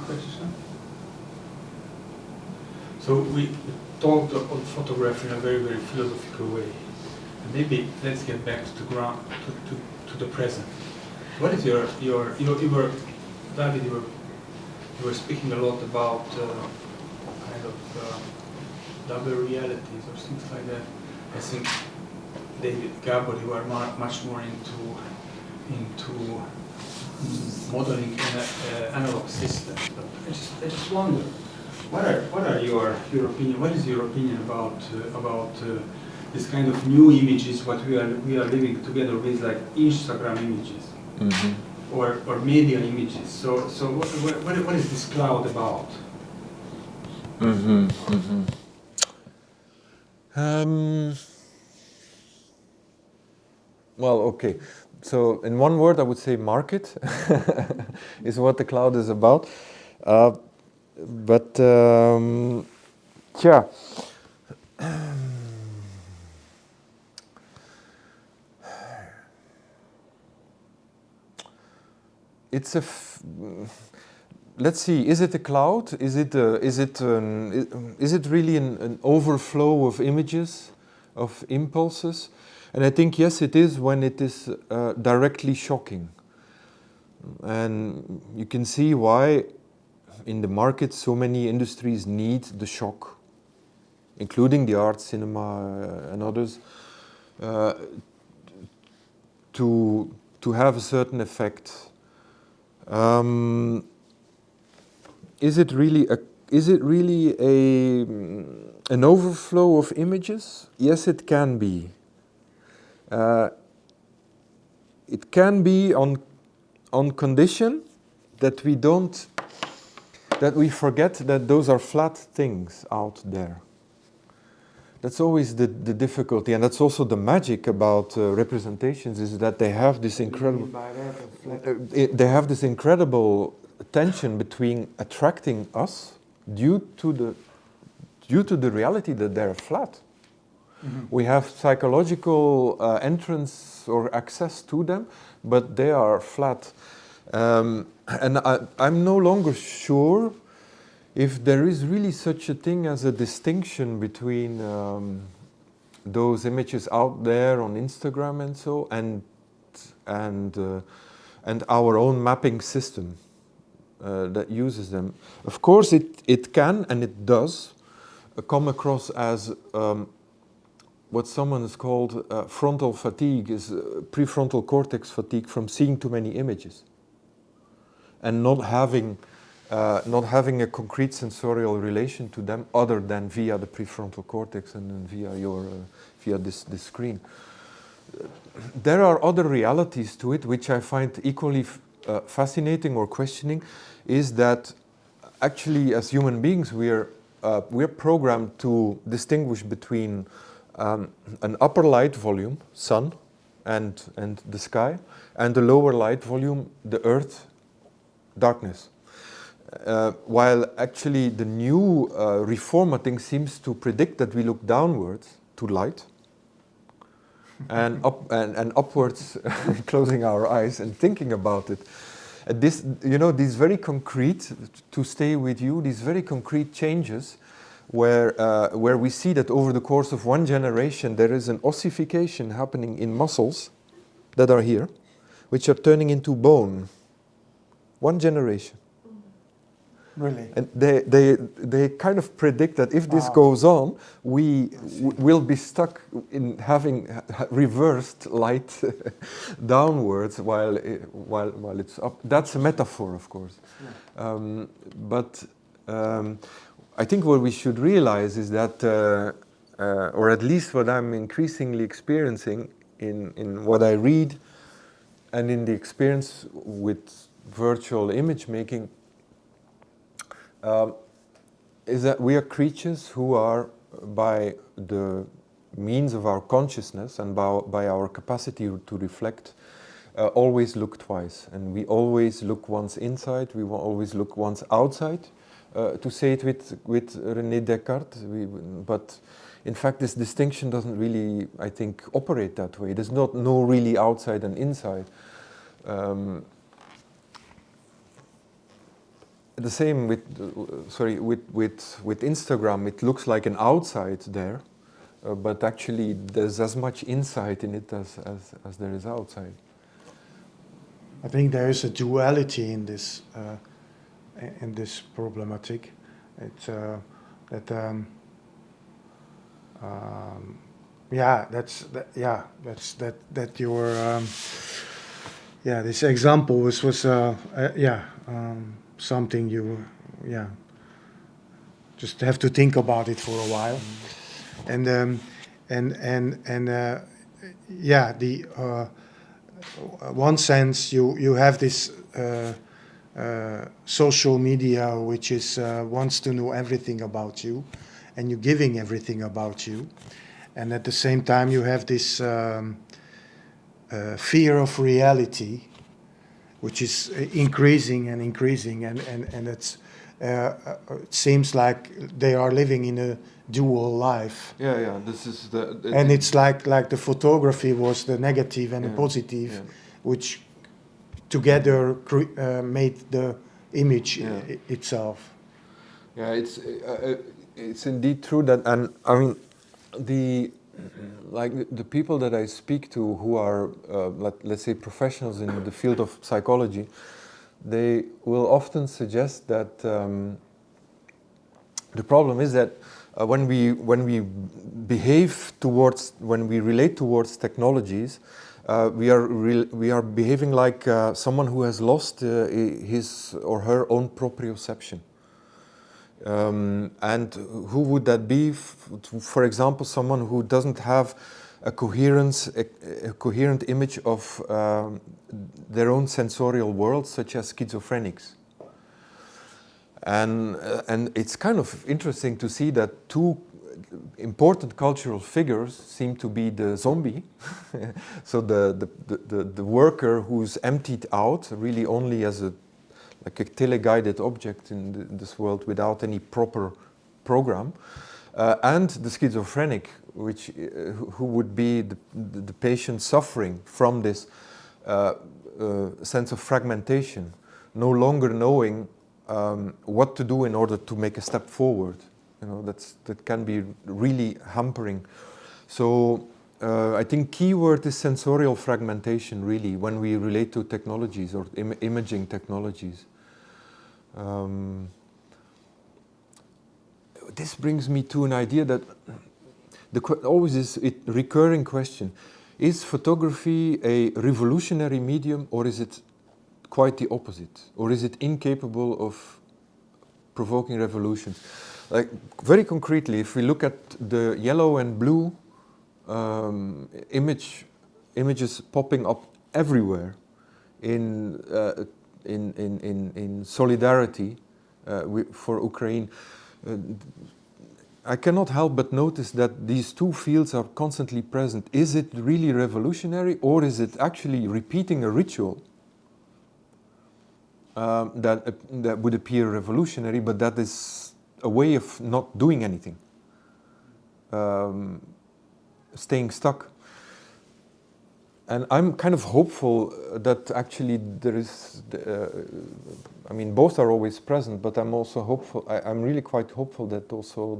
question? So we talked on photography in a very, very philosophical way. And maybe let's get back to the ground, to the present. What is your David, you were speaking a lot about kind of double realities or things like that. I think David, Gábor, you are much more into modeling analog systems. But I just wonder. What are your opinion? What is your opinion about this kind of new images? What we are living together with, like Instagram images, mm-hmm. or media images. So what is this cloud about? Mm-hmm. Mm-hmm. Well, okay. So in one word, I would say market is what the cloud is about. But yeah, it's let's see. Is it a cloud? Is it really an overflow of images, of impulses? And I think, yes, it is when it is directly shocking. And you can see why in the market so many industries need the shock, including the art, cinema, and others, to have a certain effect. Is it really an overflow of images? Yes, it can be. It can be on condition that we forget that those are flat things out there. That's always the difficulty, and that's also the magic about representations, is that they have this incredible they have this incredible tension between attracting us due to the reality that they're flat. Mm-hmm. We have psychological entrance or access to them, but they are flat. And I'm no longer sure if there is really such a thing as a distinction between those images out there on Instagram and so, and our own mapping system that uses them. Of course, it can and it does come across as what someone has called frontal fatigue, is prefrontal cortex fatigue from seeing too many images and not having a concrete sensorial relation to them other than via the prefrontal cortex and then via this screen. There are other realities to it which I find equally fascinating or questioning, is that actually as human beings we're programmed to distinguish between an upper light volume, sun and the sky, and the lower light volume, the earth, darkness. While actually the new reformatting seems to predict that we look downwards to light and upwards, closing our eyes and thinking about it. These very concrete, to stay with you, these very concrete changes where we see that over the course of one generation there is an ossification happening in muscles that are here, which are turning into bone. One generation. Really? And they kind of predict that if this goes on, we will be stuck in having reversed light downwards while it's up. That's a metaphor, of course. Yeah. But I think what we should realize is that, or at least what I'm increasingly experiencing in what I read and in the experience with virtual image making, is that we are creatures who are, by the means of our consciousness and by our capacity to reflect, always look twice. And we always look once inside, we will always look once outside, to say it with René Descartes. But in fact, this distinction doesn't really, I think, operate that way. There's no really outside and inside. The same with Instagram. It looks like an outside there, but actually there's as much inside in it as there is outside. I think there is a duality in this problematic. It's this example was something you just have to think about it for a while. One sense you have this social media which is wants to know everything about you, and you're giving everything about you, and at the same time you have this fear of reality, which is increasing, and it's it seems like they are living in a dual life. Yeah. This is and it's like the photography was the negative and the positive, which together made the image itself. Yeah, it's indeed true that, and I mean, like the people that I speak to who are, let's say, professionals in the field of psychology, they will often suggest that the problem is that when we relate towards technologies, we are behaving like someone who has lost his or her own proprioception. And who would that be? For example, someone who doesn't have a coherent image of their own sensorial world, such as schizophrenics. And it's kind of interesting to see that two important cultural figures seem to be the zombie, so the worker who's emptied out really only as like a teleguided object in this world without any proper program, and the schizophrenic, who would be the patient suffering from this sense of fragmentation, no longer knowing what to do in order to make a step forward. You know, that can be really hampering. So I think keyword is sensorial fragmentation, really, when we relate to technologies or imaging technologies. This brings me to an idea that always is a recurring question: is photography a revolutionary medium, or is it quite the opposite, or is it incapable of provoking revolutions? Like, very concretely, if we look at the yellow and blue images popping up everywhere in solidarity for Ukraine, I cannot help but notice that these two fields are constantly present. Is it really revolutionary, or is it actually repeating a ritual that would appear revolutionary, but that is a way of not doing anything, staying stuck? And I'm kind of hopeful that actually there is, I mean, both are always present, but I'm also hopeful, I'm really quite hopeful that also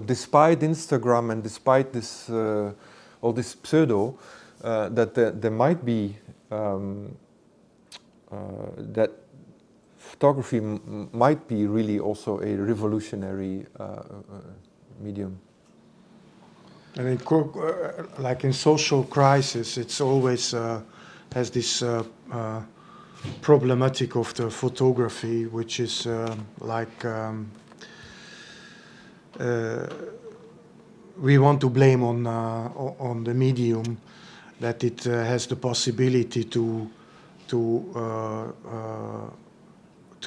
despite Instagram and despite this, all this pseudo, that there might be, that photography might be really also a revolutionary medium. And like in social crisis, it's always has this problematic of the photography, which is we want to blame on the medium, that it has the possibility to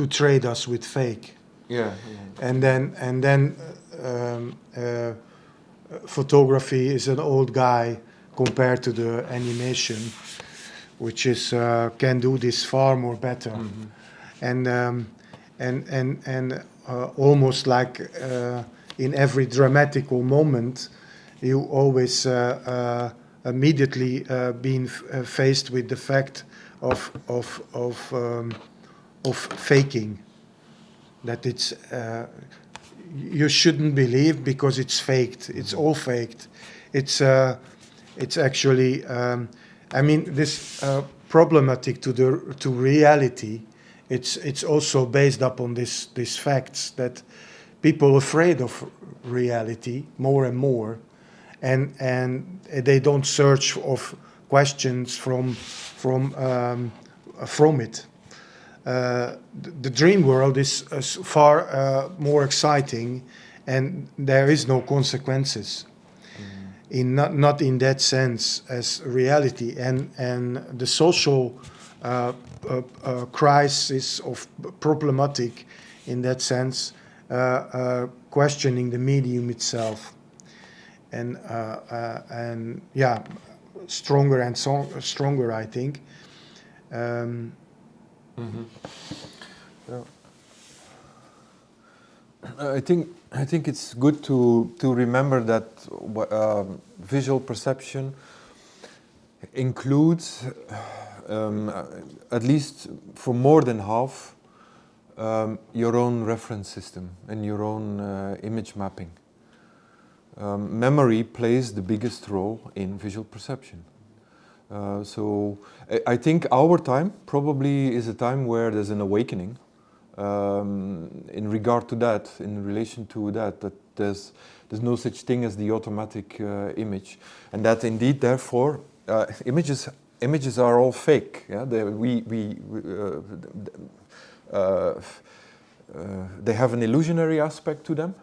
trade us with fake. Yeah. And then photography is an old guy compared to the animation, which is can do this far more better. Mm-hmm. And almost like in every dramatical moment, you always immediately being faced with the fact of faking, that it's you shouldn't believe because it's faked. It's all faked. It's actually I mean, this problematic to reality. It's also based upon these facts that people are afraid of reality more and more, and they don't search of questions from it. The dream world is far more exciting, and there is no consequences. Not in that sense as reality, and the social crisis of problematic in that sense, questioning the medium itself, and yeah, stronger and stronger, I think. Mm-hmm. Yeah. I think it's good to remember that visual perception includes, at least for more than half, your own reference system and your own image mapping. memory plays the biggest role in visual perception. So I think our time probably is a time where there's an awakening in regard to that, in relation to that there's no such thing as the automatic image, and that indeed, therefore, images are all fake. Yeah, they have an illusionary aspect to them.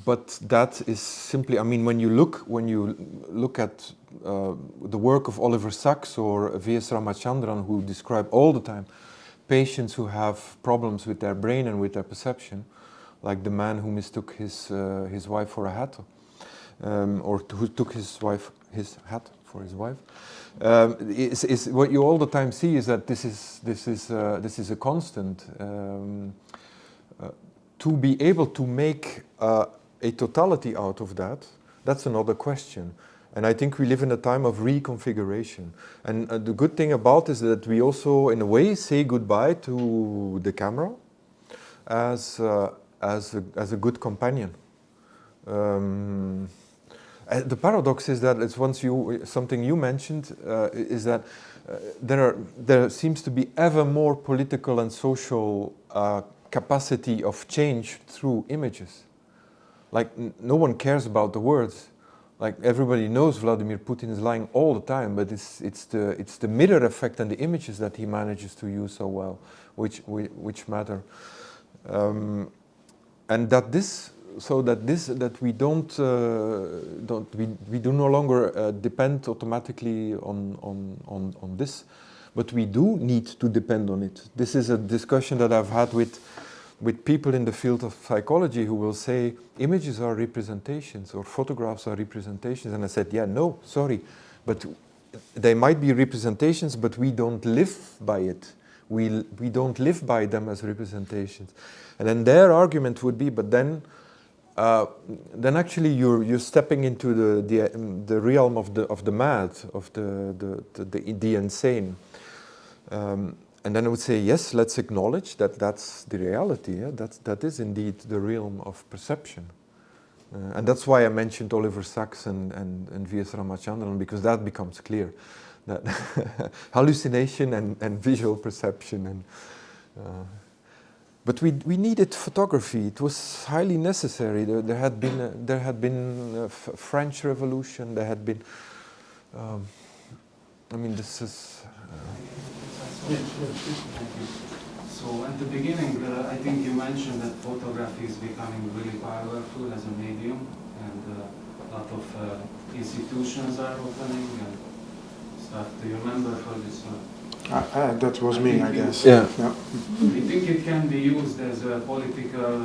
But that is simply, I mean, when you look at the work of Oliver Sacks or V.S. Ramachandran, who describe all the time patients who have problems with their brain and with their perception, like the man who mistook his wife for a hat, or who took his hat for his wife. Is what you all the time see is that this is a constant. To be able to make a totality out of that, that's another question. And I think we live in a time of reconfiguration. And the good thing about this is that we also, in a way, say goodbye to the camera as a good companion. The paradox is that it's something you mentioned is that there seems to be ever more political and social capacity of change through images. Like no one cares about the words. Like everybody knows Vladimir Putin is lying all the time, but it's the mirror effect and the images that he manages to use so well, which matter. And that we do no longer depend automatically on this. But we do need to depend on it. This is a discussion that I've had with people in the field of psychology who will say images are representations or photographs are representations. And I said, yeah, no, sorry. But they might be representations, but we don't live by it. We don't live by them as representations. And then their argument would be, but then actually you're stepping into the realm of the mad, of the insane. And then I would say, yes, let's acknowledge that that's the reality. Yeah? That is indeed the realm of perception. And that's why I mentioned Oliver Sacks and V.S. Ramachandran, because that becomes clear. That hallucination and visual perception. But we needed photography. It was highly necessary. There had been a French Revolution. There had been... this is... So at the beginning, I think you mentioned that photography is becoming really powerful as a medium, and a lot of institutions are opening and stuff. Do you remember for this one? That was me, I guess. Yeah. I think it can be used as a political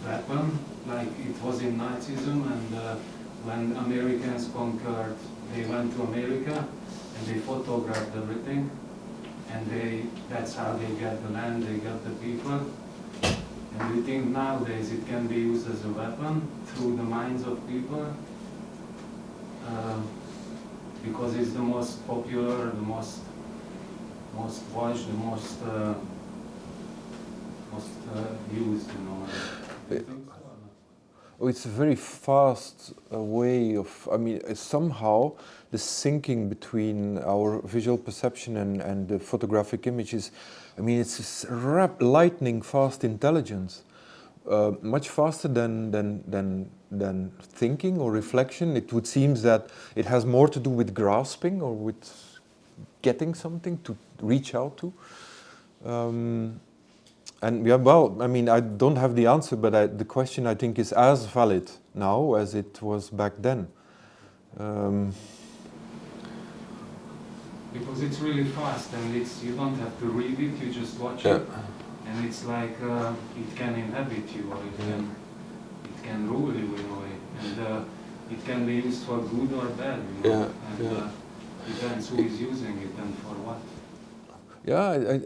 weapon, like it was in Nazism, and when Americans conquered, they went to America and they photographed everything, and that's how they get the land, they get the people. And we think nowadays it can be used as a weapon through the minds of people, because it's the most popular, the most watched, the most used, you know. Do you think so? Oh, it's a very fast way of, somehow the syncing between our visual perception and the photographic images, it's this lightning fast intelligence, much faster than thinking or reflection. It would seem that it has more to do with grasping or with getting something to reach out to. And yeah, well, I don't have the answer, but the question I think is as valid now as it was back then. Because it's really fast, and you don't have to read it, you just watch it, and it's like it can inhabit you, or it can rule you in a way, and it can be used for good or bad, you know, depends who is using it and for what. Yeah,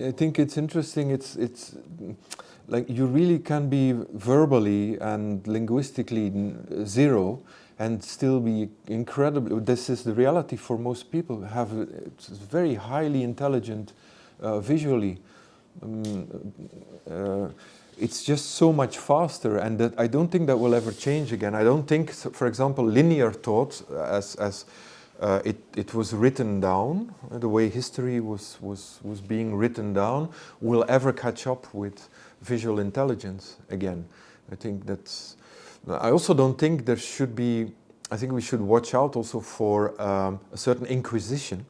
I think it's interesting. It's like you really can be verbally and linguistically zero and still be incredible. This is the reality for most people. It's very highly intelligent visually. it's just so much faster, and that I don't think that will ever change again. I don't think, for example, linear thought, as it was written down, the way history was being written down, will ever catch up with visual intelligence again. I think that's. I also don't think there should be. I think we should watch out also for a certain inquisition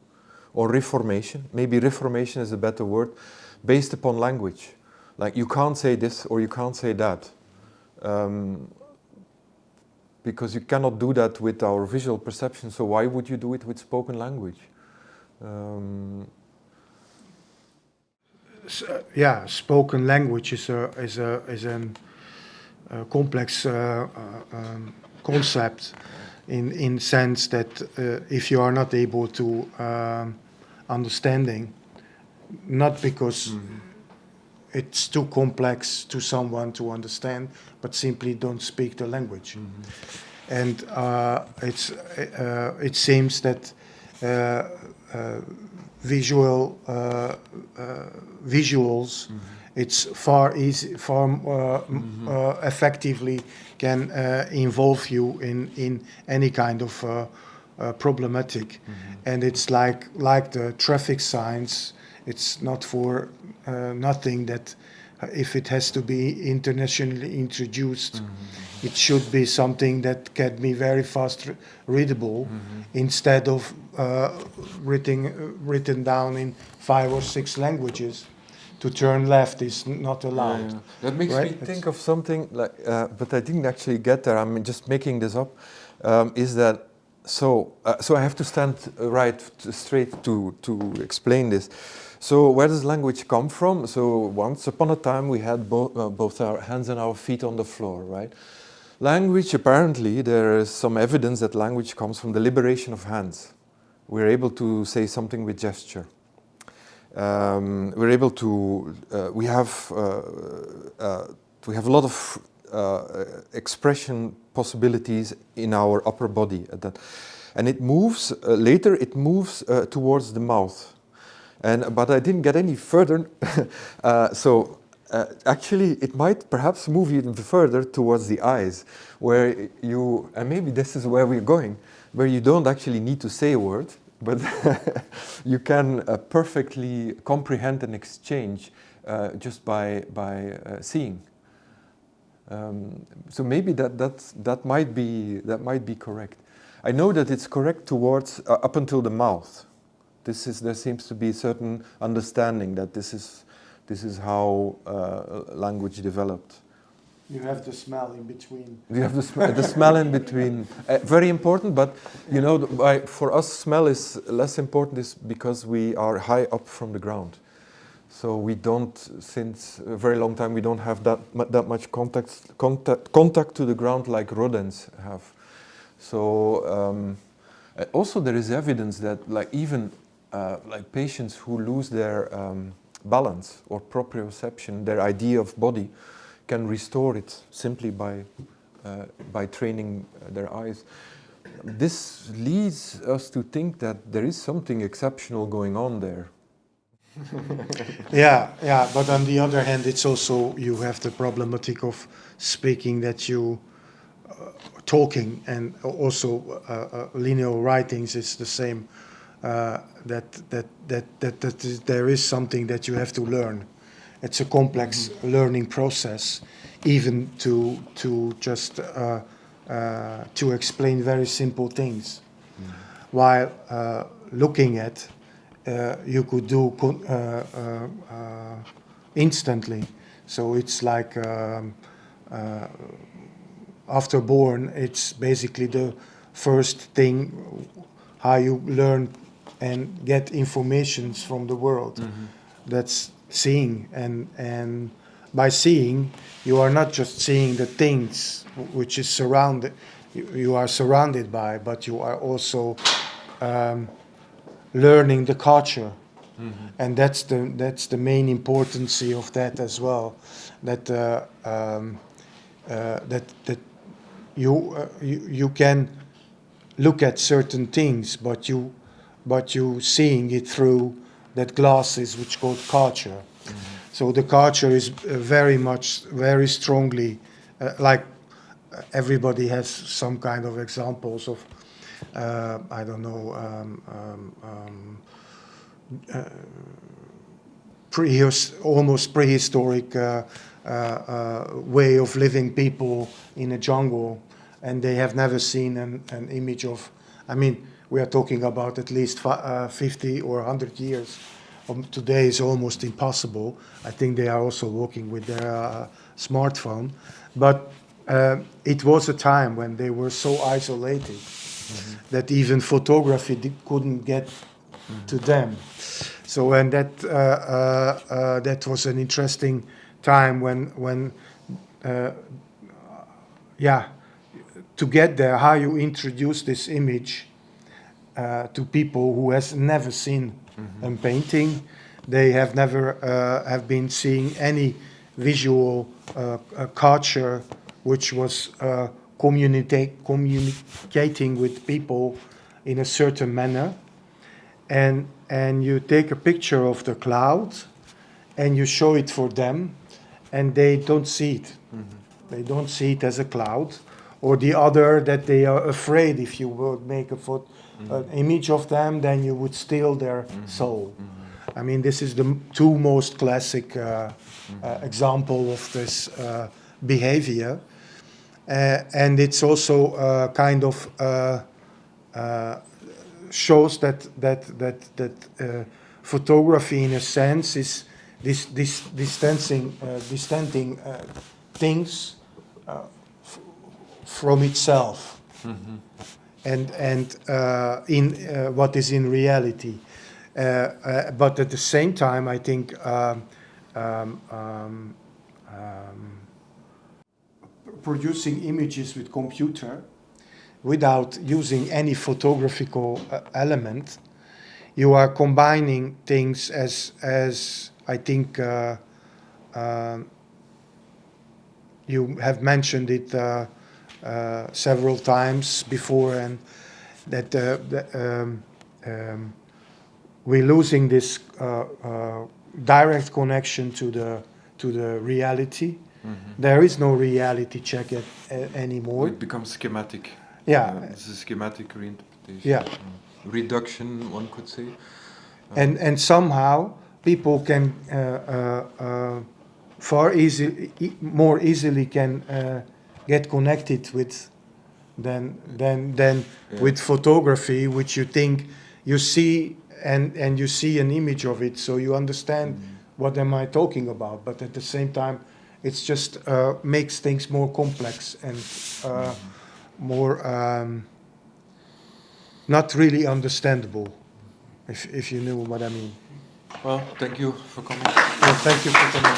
or reformation. Maybe reformation is a better word, based upon language. Like, you can't say this or you can't say that. Because you cannot do that with our visual perception, so why would you do it with spoken language? Yeah, spoken language is a complex concept in sense that if you are not able to understanding, not because it's too complex to someone to understand, but simply don't speak the language. And it seems that visuals, it's far effectively can involve you in any kind of problematic. And it's like the traffic signs. It's not for nothing that if it has to be internationally introduced, it should be something that can be very fast readable instead of written down in 5 or 6 languages. To turn left is not allowed. Yeah. That makes me think of something like, but I didn't actually get there. I'm just making this up. Is that so? So I have to stand straight to explain this. So where does language come from? So once upon a time we had both our hands and our feet on the floor, right? Language, apparently, there is some evidence that language comes from the liberation of hands. We're able to say something with gesture. We're able to. We have a lot of expression possibilities in our upper body, and it moves later. It moves towards the mouth. But I didn't get any further, so actually it might perhaps move even further towards the eyes, where you, and maybe this is where we're going, where you don't actually need to say a word, but you can perfectly comprehend an exchange just by seeing. So maybe that might be correct. I know that it's correct towards up until the mouth. There seems to be a certain understanding that this is how language developed. You have the smell in between. You have the smell in between. Very important, but you know, for us, smell is less important, is because we are high up from the ground. So we don't, since a very long time, we don't have that much contact to the ground like rodents have. So also there is evidence that, like, even like patients who lose their balance or proprioception, their idea of body, can restore it simply by training their eyes. This leads us to think that there is something exceptional going on there. Yeah, but on the other hand, it's also, you have the problematic of speaking, that you talking, and also linear writings is the same. That there is something that you have to learn. It's a complex learning process, even to just to explain very simple things. While looking at, you could do instantly. So it's like after born, it's basically the first thing how you learn and get informations from the world. That's seeing, and by seeing, you are not just seeing the things which is surrounded, you are surrounded by, but you are also learning the culture. And that's the main importance of that as well. That that you can look at certain things, but you seeing it through that glasses which called culture. So the culture is very strongly, like everybody has some kind of examples of, I don't know, almost prehistoric way of living people in a jungle, and they have never seen an image of, I mean, we are talking about at least 50 or 100 years. Today is almost impossible. I think they are also working with their smartphone. But it was a time when they were so isolated that even photography couldn't get to them. So, and that was an interesting time when to get there, how you introduce this image to people who has never seen a painting. They have never have been seeing any visual culture which was communicating with people in a certain manner. And you take a picture of the cloud and you show it for them, and they don't see it. They don't see it as a cloud, or the other, that they are afraid if you would make an image of them, then you would steal their soul. I mean, this is the two most classic example of this behavior, and it's also kind of shows that photography, in a sense, is distancing things from itself, and in what is in reality. But at the same time, I think producing images with computer without using any photographical element, you are combining things as I think you have mentioned it several times before, and that we're losing this direct connection to the reality. There is no reality check anymore. It becomes schematic. Yeah. It's a schematic reinterpretation. Yeah. Reduction, one could say. And somehow people can more easily can get connected with than with photography, which you think you see and you see an image of it, so you understand what am I talking about. But at the same time, it's just makes things more complex and more not really understandable, if you know what I mean. Well, thank you for coming. Well, thank you for coming.